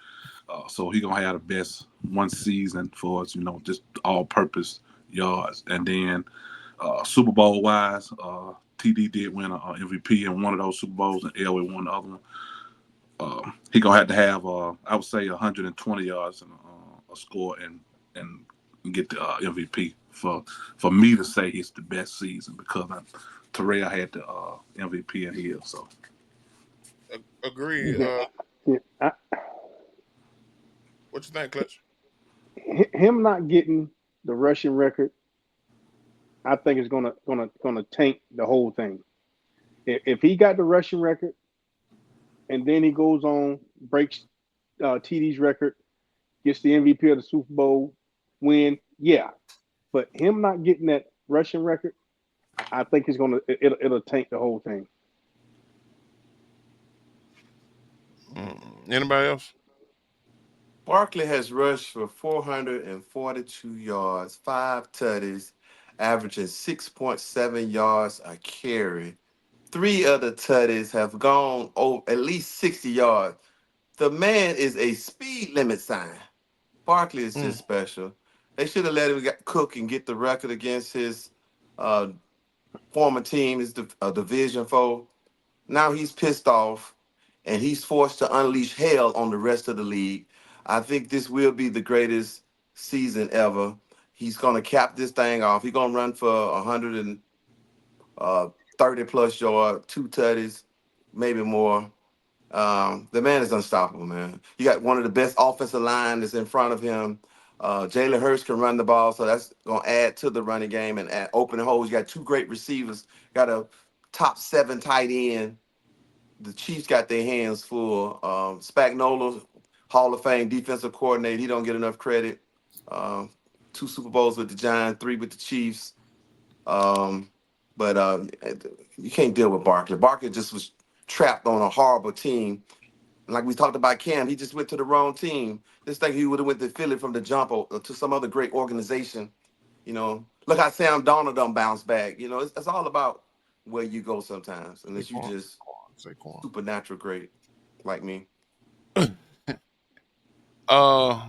Speaker 4: So he gonna have the best one season for us. Just all purpose yards, and then Super Bowl wise, TD did win a MVP in one of those Super Bowls, and Elway won the other one. He gonna have to have, I would say, 120 yards and a score, and get the MVP for me to say it's the best season, because Terrell had the MVP in here. So
Speaker 1: Agree.
Speaker 5: Yeah, yeah.
Speaker 1: What you think, Clutch?
Speaker 5: Him not getting the rushing record, I think is gonna tank the whole thing. If he got the rushing record and then he goes on breaks TD's record, gets the MVP of the Super Bowl, win, yeah. But him not getting that rushing record, I think is it'll tank the whole thing.
Speaker 1: Anybody else?
Speaker 2: Barkley has rushed for 442 yards, 5 tutties, averaging 6.7 yards a carry. Three of the tutties have gone over at least 60 yards. The man is a speed limit sign. Barkley is
Speaker 1: Mm.
Speaker 2: just special. They should have let him cook and get the record against his uh, former team, his division foe. Now he's pissed off and he's forced to unleash hell on the rest of the league. I think this will be the greatest season ever. He's going to cap this thing off. He's going to run for 130 plus yards, 2 tutties, maybe more. The man is unstoppable, man. You got one of the best offensive line that's in front of him. Jalen Hurts can run the ball, so that's going to add to the running game and add open holes. You got two great receivers. Got a top 7 tight end. The Chiefs got their hands full. Spagnuolo, Hall of Fame defensive coordinator. He don't get enough credit. Um, 2 Super Bowls with the Giants, 3 with the Chiefs. Um, but you can't deal with Barkley. Barkley just was trapped on a horrible team. And like we talked about Cam, he just went to the wrong team. This thing he would have went to Philly from the jump or to some other great organization. Look how Sam Darnold done bounced back. It's all about where you go sometimes, unless you
Speaker 1: Saquon.
Speaker 2: just
Speaker 1: Saquon.
Speaker 2: supernatural great like me.
Speaker 1: I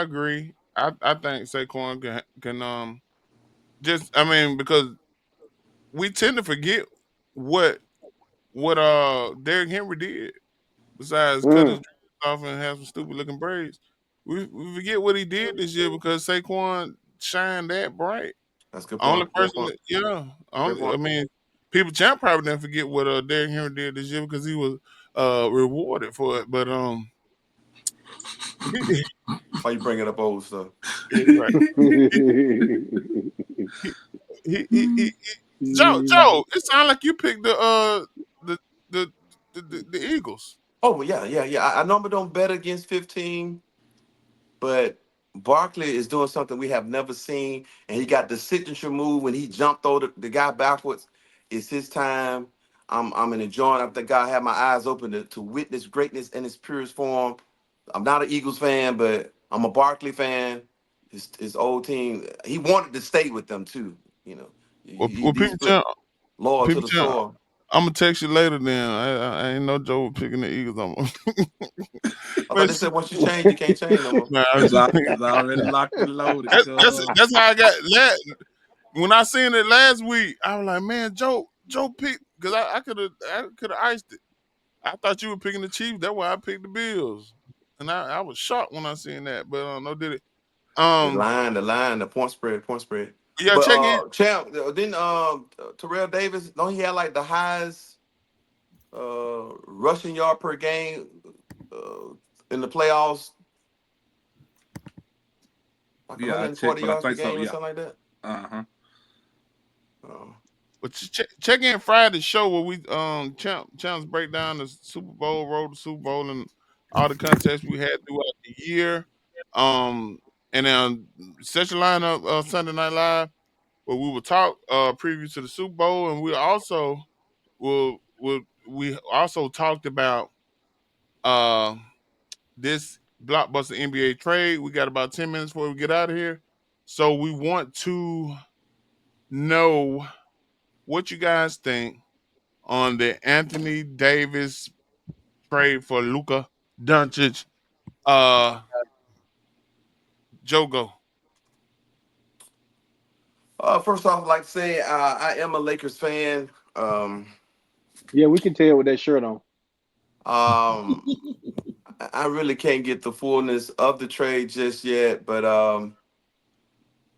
Speaker 1: agree. I think Saquon can just because we tend to forget what Derrick Henry did besides cut his
Speaker 5: Mm.
Speaker 1: dreads off and have some stupid looking braids. We forget what he did this year because Saquon shined that bright.
Speaker 2: That's a good
Speaker 1: Only
Speaker 2: point. Great
Speaker 1: person
Speaker 2: point.
Speaker 1: that, yeah.
Speaker 2: Great
Speaker 1: Only I
Speaker 2: point.
Speaker 1: mean, people champ probably didn't forget what Derrick Henry did this year because he was rewarded for it. But he,
Speaker 2: Why you bringing up old stuff?
Speaker 1: right. He, he Joe, it sounds like you picked the the the Eagles.
Speaker 2: Oh yeah, yeah, yeah. I normally don't bet against 15, but Barkley is doing something we have never seen, and he got the signature move when he jumped over the guy backwards. It's his time. I'm enjoying. I think God had my eyes open to witness greatness in its purest form. I'm not an Eagles fan, but I'm a Barkley fan. His old team. He wanted to stay with them too. You know,
Speaker 1: Well,
Speaker 2: he's loyal to
Speaker 1: people
Speaker 2: the
Speaker 1: champ.
Speaker 2: soil.
Speaker 1: I'm gonna text you later. Then I ain't no Joe picking the Eagles.
Speaker 2: I thought
Speaker 1: Man,
Speaker 2: they said once you change, you can't change no more.
Speaker 1: nah,
Speaker 4: It's already locked and loaded, cuz.
Speaker 1: that's how I got. When I seen it last week, I was like, man, Joe picked because I could have iced it. I thought you were picking the Chiefs. That's why I picked the Bills, and I was shocked when I seen that. But no, did it?
Speaker 2: The point spread.
Speaker 1: Yeah,
Speaker 2: But
Speaker 1: check in.
Speaker 2: champ, didn't Terrell Davis, don't he have like the highest rushing yard per game uh, in the playoffs, like
Speaker 4: Yeah, I
Speaker 2: 140
Speaker 4: checked, but I
Speaker 2: yards per
Speaker 4: think so.
Speaker 2: game or
Speaker 4: Yeah.
Speaker 2: something like that?
Speaker 4: Uh-huh.
Speaker 2: Uh,
Speaker 1: But check in Friday show where we champs break down the Super Bowl, road to Super Bowl, and all the contests we had throughout the year. Um, and then set your lineup Sunday Night Live where we will talk preview to the Super Bowl, and we also talked about uh this blockbuster NBA trade. We got about 10 minutes before we get out of here, so we want to know what you guys think on the Anthony Davis trade for Luka Doncic. Uh, Jogo.
Speaker 2: First off, I'd like to say I am a Lakers fan.
Speaker 5: Yeah, we can tell with that shirt on.
Speaker 2: Um, I really can't get the fullness of the trade just yet, but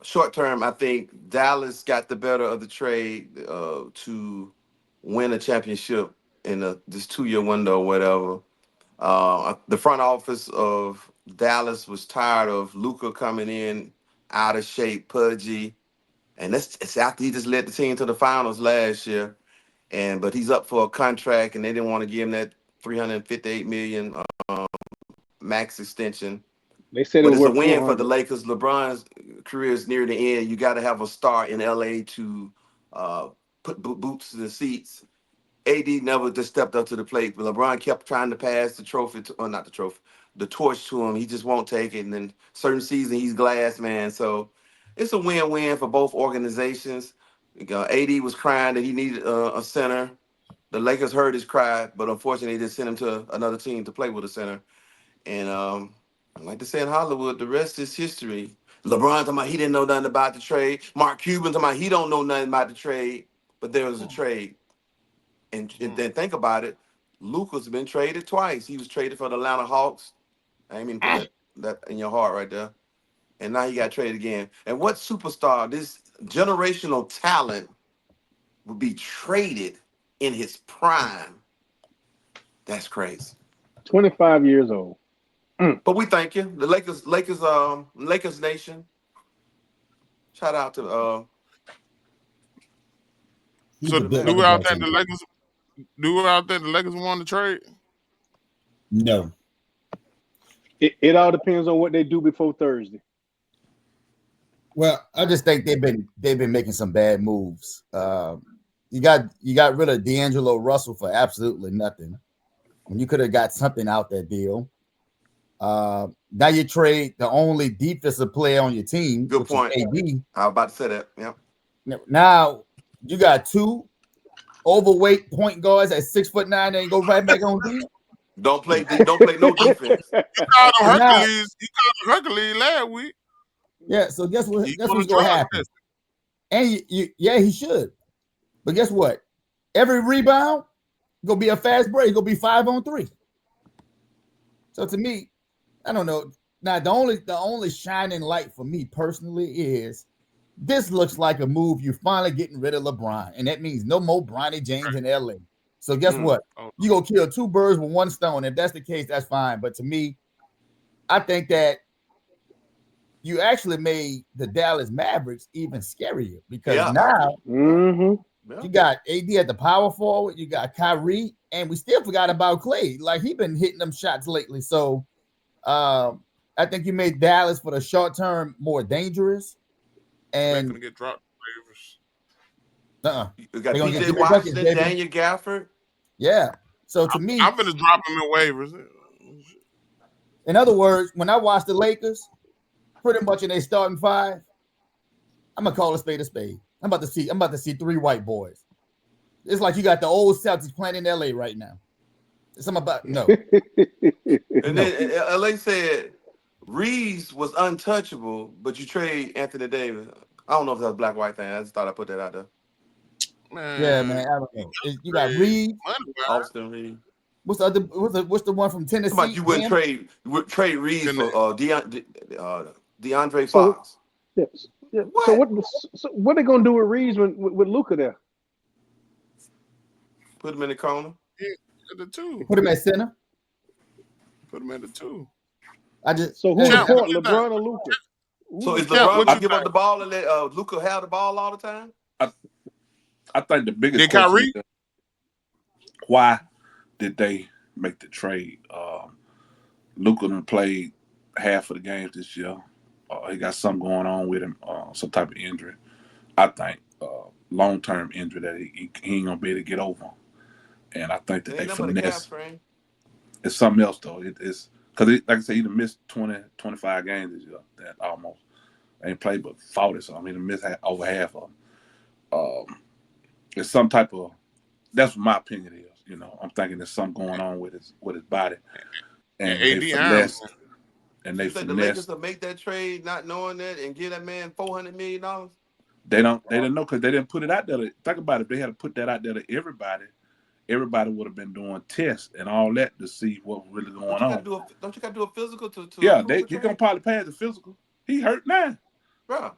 Speaker 2: short term, I think Dallas got the better of the trade to win a championship in this 2 year window or whatever. The front office of Dallas was tired of Luka coming in out of shape, pudgy, and it's after he just led the team to the finals last year. But he's up for a contract, and they didn't want to give him that 358 million max extension.
Speaker 5: They said it
Speaker 2: But
Speaker 5: was
Speaker 2: it's a
Speaker 5: worth
Speaker 2: win for the
Speaker 5: 400.
Speaker 2: Lakers. LeBron's career is near the end. You got to have a star in LA to put boots to the seats. AD never just stepped up to the plate, but LeBron kept trying to pass the trophy, or not the trophy, the torch to him. He just won't take it. And then certain season, he's glass man. So it's a win-win for both organizations. AD was crying that he needed a center. The Lakers heard his cry, but unfortunately, they sent him to another team to play with a center. And like they say in Hollywood, the rest is history. LeBron talking about he didn't know nothing about the trade. Mark Cuban talking about he don't know nothing about the trade, but there was a trade. And then think about it, Luka's been traded twice. He was traded for the Atlanta Hawks. I didn't mean to put that in your heart right there. And now he got traded again. And what superstar, this generational talent, would be traded in his prime? That's crazy.
Speaker 5: 25 years old.
Speaker 2: But we thank you. The Lakers Nation. Shout out to
Speaker 3: He's
Speaker 1: So
Speaker 3: a bit
Speaker 2: man.
Speaker 3: like
Speaker 1: do
Speaker 3: a
Speaker 1: we out there
Speaker 3: Jackson.
Speaker 1: the Lakers? Do we out there the Lakers won the trade?
Speaker 3: No.
Speaker 5: It all depends on what they do before Thursday.
Speaker 3: Well, I just think they've been making some bad moves. You got rid of D'Angelo Russell for absolutely nothing when you could have got something out that deal. Now you trade the only defensive player on your team,
Speaker 2: Good
Speaker 3: which
Speaker 2: point.
Speaker 3: is AD.
Speaker 2: I was about to say that. Yeah.
Speaker 3: Now you got two overweight point guards at 6'9" and go right back on D.
Speaker 2: Don't play no defense.
Speaker 1: You called him
Speaker 3: So now,
Speaker 1: Hercules. You called him Hercules last week.
Speaker 3: yeah. So guess what?
Speaker 1: He
Speaker 3: Guess
Speaker 1: on
Speaker 3: what's
Speaker 1: the
Speaker 3: gonna
Speaker 1: drug
Speaker 3: happen?
Speaker 1: test.
Speaker 3: And yeah, he should. But guess what? Every rebound gonna be a fast break. Gonna be 5-on-3. So to me, I don't know. Now the only shining light for me personally is this looks like a move. You're finally getting rid of LeBron, and that means no more Bronny James in LA. So guess what?
Speaker 1: Oh,
Speaker 3: You gonna kill two birds with one stone. If that's the case, that's fine. But to me, I think that you actually made the Dallas Mavericks even scarier because now you got AD at the power forward, you got Kyrie, and we still forgot about Clay. Like he been hitting them shots lately. So I think you made Dallas for the short term more dangerous.
Speaker 1: they're
Speaker 3: And
Speaker 1: gonna get dropped
Speaker 2: You got
Speaker 3: they're gonna get
Speaker 2: PJ
Speaker 3: Jimmy buckets,
Speaker 2: Washington,
Speaker 3: baby.
Speaker 2: Daniel Gafford.
Speaker 3: Yeah. So to me,
Speaker 1: I'm gonna drop him in waivers.
Speaker 3: in other words, when I watch the Lakers, pretty much in their starting five, I'm gonna call a spade a spade. I'm about to see three white boys. It's like you got the old Celtics playing in LA right now. It's something about no.
Speaker 2: And then LA said Reeves was untouchable, but you trade Anthony Davis. I don't know if that's a black white thing. I just thought I'd put that out there.
Speaker 3: Yeah, man. I don't know. You got Reeves.
Speaker 2: Austin Reeves.
Speaker 3: What's the one from Tennessee?
Speaker 2: Somebody you wouldn't trade Reeves for DeAndre
Speaker 5: So
Speaker 2: Fox.
Speaker 5: yes. Yeah.
Speaker 2: What?
Speaker 5: So what they gonna do with Reeves with Luka there?
Speaker 2: Put him in the corner.
Speaker 1: Yeah, the two.
Speaker 3: Put him at center.
Speaker 1: Put him at the two.
Speaker 5: So who's the
Speaker 1: Champ,
Speaker 5: point,
Speaker 1: what you
Speaker 5: LeBron or Luka?
Speaker 2: So is
Speaker 1: Champ,
Speaker 2: LeBron
Speaker 1: what
Speaker 2: gonna
Speaker 1: you
Speaker 2: give up
Speaker 1: think?
Speaker 2: the ball and let Luka have the ball all the time?
Speaker 4: I think the biggest
Speaker 1: Did
Speaker 4: question
Speaker 1: Kyrie?
Speaker 4: is why did they make the trade? Luka done played half of the games this year. He got something going on with him, some type of injury. I think long-term injury that he ain't gonna be able to get over. And I think that
Speaker 2: It
Speaker 4: they
Speaker 2: ain't nothing but a calf
Speaker 4: finesse.
Speaker 2: strain.
Speaker 4: It's something else though. It's because like I said, he done missed 20, 25 games this year. That almost ain't played but 40 something. He done missed over half of them. It's some type of. That's what my opinion is. You know, I'm thinking there's something going on with his body, and they
Speaker 1: AD Iron.
Speaker 4: finessed. And they
Speaker 2: You think the Lakers
Speaker 4: finessed.
Speaker 2: will make that trade not knowing that and give that man $400 million?
Speaker 4: They didn't know because they didn't put it out there. Think about it. If they had to put that out there to everybody would have been doing tests and all that to see what was really going on.
Speaker 2: Don't you got to do a physical to
Speaker 4: Yeah,
Speaker 2: approve
Speaker 4: he gonna probably pass the physical. He hurt now.
Speaker 2: Bro,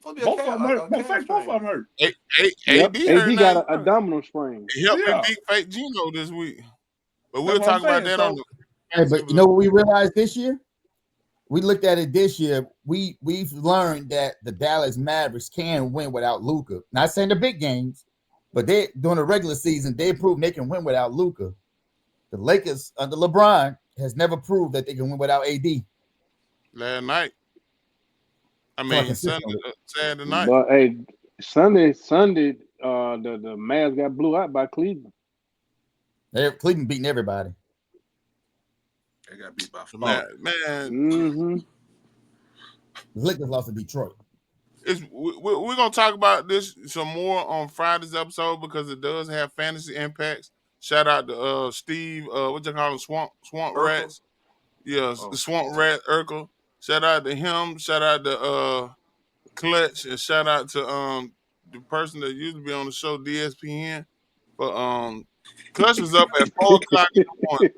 Speaker 4: Both of them hurt. Matter of fact, both of them hurt.
Speaker 1: AD hurt
Speaker 5: AD
Speaker 1: now.
Speaker 5: got an abdominal sprain.
Speaker 1: He helped me
Speaker 4: Yeah.
Speaker 1: beat Fake Gino this week. But
Speaker 4: That's
Speaker 1: we'll
Speaker 4: what I'm
Speaker 1: talk about
Speaker 4: saying.
Speaker 1: that on the.
Speaker 3: Hey, but you know what we realized this year? we looked at it this year. We've learned that the Dallas Mavericks can win without Luka. Not saying the big games, but they during the regular season they proved they can win without Luka. The Lakers under LeBron has never proved that they can win without AD.
Speaker 1: Last night, I
Speaker 3: So I
Speaker 1: mean
Speaker 3: consistently.
Speaker 1: Saturday night.
Speaker 5: But hey, Sunday, the Mavs got blew out by Cleveland.
Speaker 3: Cleveland beating everybody.
Speaker 4: They got beat by 4.
Speaker 1: Man,
Speaker 5: Mm-hmm.
Speaker 3: The Lakers lost to Detroit.
Speaker 1: we're gonna talk about this some more on Friday's episode because it does have fantasy impacts. Shout out to Steve, what you call him, Swamp
Speaker 2: Urkel.
Speaker 1: Rats. Yes,
Speaker 2: Oh,
Speaker 1: Swamp Rat Urkel. Shout out to him. Shout out to Clutch, and shout out to the person that used to be on the show, DSPN. But Clutch was up at 4 o'clock in the morning.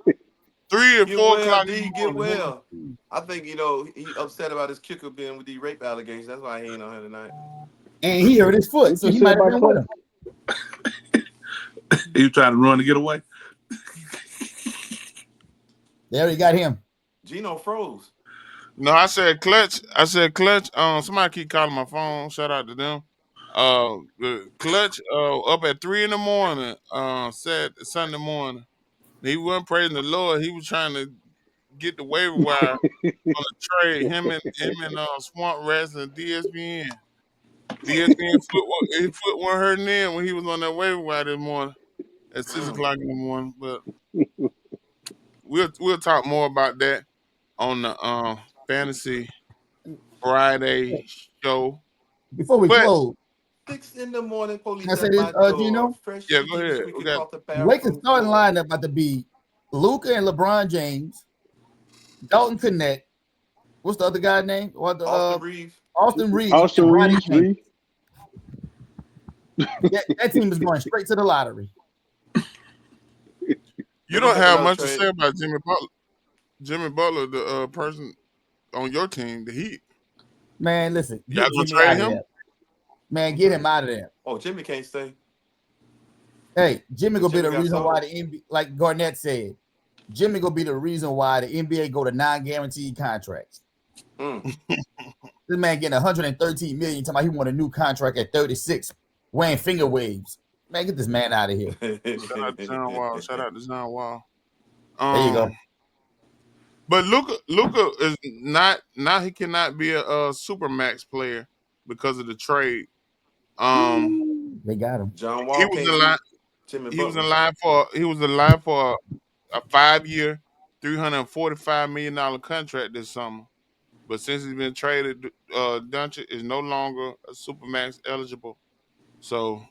Speaker 1: 3 and
Speaker 2: get
Speaker 1: 4
Speaker 2: well,
Speaker 1: o'clock in
Speaker 2: D.
Speaker 1: the
Speaker 2: Get
Speaker 1: morning.
Speaker 2: well. I think he upset about his kicker being with these rape allegations. That's why he ain't on here tonight.
Speaker 3: And he hurt his foot, so
Speaker 5: What
Speaker 3: he
Speaker 5: you say
Speaker 3: might have
Speaker 5: about
Speaker 3: been with him.
Speaker 4: He was trying to run to get away.
Speaker 3: They already got him.
Speaker 2: Gino froze.
Speaker 1: No, I said Clutch. Somebody keep calling my phone. Shout out to them. The Clutch up at 3 in the morning. Sunday morning. He wasn't praising the Lord. He was trying to get the waiver wire on the trade. Him and Swamp Rats and DSPN. His foot wasn't hurting in when he was on that waiver wire this morning at 6 o'clock in the morning. But we'll talk more about that on the fantasy Friday show.
Speaker 3: Before we
Speaker 1: But
Speaker 3: close,
Speaker 2: 6 in the morning,
Speaker 3: can
Speaker 2: police
Speaker 3: I say
Speaker 2: at
Speaker 3: this,
Speaker 2: my door.
Speaker 3: Gino?
Speaker 2: Fresh
Speaker 1: yeah,
Speaker 2: to
Speaker 1: go
Speaker 2: you,
Speaker 1: ahead. We
Speaker 2: squeaking
Speaker 1: got
Speaker 2: off the
Speaker 3: The Lakers
Speaker 2: bathroom
Speaker 3: starting
Speaker 2: floor.
Speaker 3: lineup about to be Luka and LeBron James, Dalton Connect. What's the other guy's name? What the
Speaker 2: Austin Reeves.
Speaker 3: Austin Reeves
Speaker 5: Austin
Speaker 3: and Ronnie
Speaker 5: Reeves,
Speaker 3: James. That team is going straight to the lottery.
Speaker 1: you
Speaker 2: They're gonna
Speaker 1: don't
Speaker 2: make
Speaker 1: have
Speaker 2: another
Speaker 1: much to say
Speaker 2: trade.
Speaker 1: about Jimmy Butler. Jimmy Butler, the person on your team, the Heat.
Speaker 3: Man, listen,
Speaker 1: Y'all
Speaker 3: get
Speaker 1: gonna
Speaker 3: Jimmy out
Speaker 1: trade
Speaker 3: of
Speaker 1: him?
Speaker 3: there. Man, get him out of there.
Speaker 2: Oh, Jimmy can't stay.
Speaker 3: Hey, Jimmy gonna be
Speaker 2: Jimmy
Speaker 3: the
Speaker 2: got
Speaker 3: reason why
Speaker 2: sold.
Speaker 3: the NBA, like Garnett said, Jimmy gonna be the reason why the NBA go to non-guaranteed contracts.
Speaker 2: Mm.
Speaker 3: This man getting 113 million. Talking about he want a new contract at 36, wearing finger waves. Man, get this man out of here.
Speaker 1: Shout out to John Wall. Shout out to John Wall.
Speaker 3: There you go.
Speaker 1: But Luka is not now. He cannot be a super max player because of the trade.
Speaker 3: They got him.
Speaker 2: John
Speaker 1: He
Speaker 2: Wall
Speaker 1: was
Speaker 2: can't
Speaker 1: in line.
Speaker 2: beat Jimmy
Speaker 1: He was
Speaker 2: Butler.
Speaker 1: in line for a 5-year, $345 million contract this summer. But since he's been traded, Doncic is no longer a supermax eligible. So,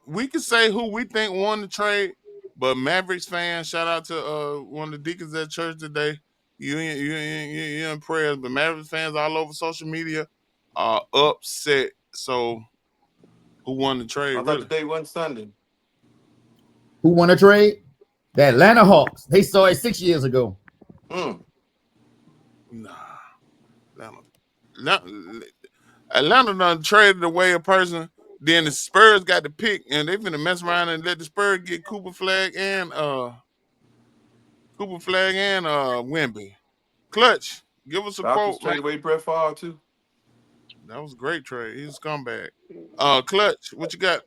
Speaker 1: we can say who we think won the trade. But Mavericks fans, shout out to one of the deacons at church today. You in prayers, but Mavericks fans all over social media are upset. So, who won the trade?
Speaker 2: I thought
Speaker 1: Really?
Speaker 2: today wasn't Sunday.
Speaker 3: Who won a trade? The Atlanta Hawks. They saw it 6 years ago.
Speaker 2: Mm.
Speaker 1: Nah, Atlanta done traded away a person. Then the Spurs got the pick, and they finna mess around and let the Spurs get Cooper Flag and Wemby. Clutch, give us a
Speaker 2: Falcons
Speaker 1: quote, man.
Speaker 2: traded away Brett Favre too.
Speaker 1: That was a great trade. He's a scumbag. Clutch, what you got?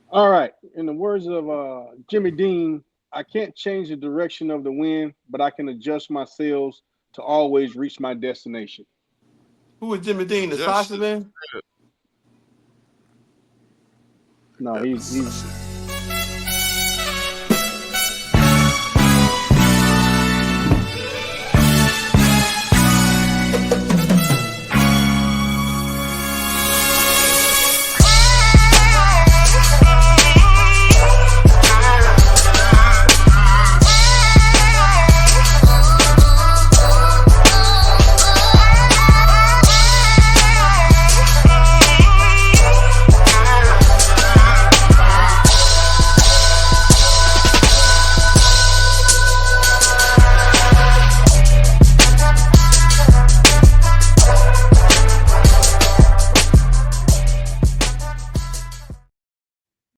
Speaker 5: All right. In the words of Jimmy Dean, I can't change the direction of the wind, but I can adjust my sails to always reach my destination.
Speaker 2: Who was Jimmy Dean? The
Speaker 1: Just
Speaker 2: Sasha man?
Speaker 5: No, he's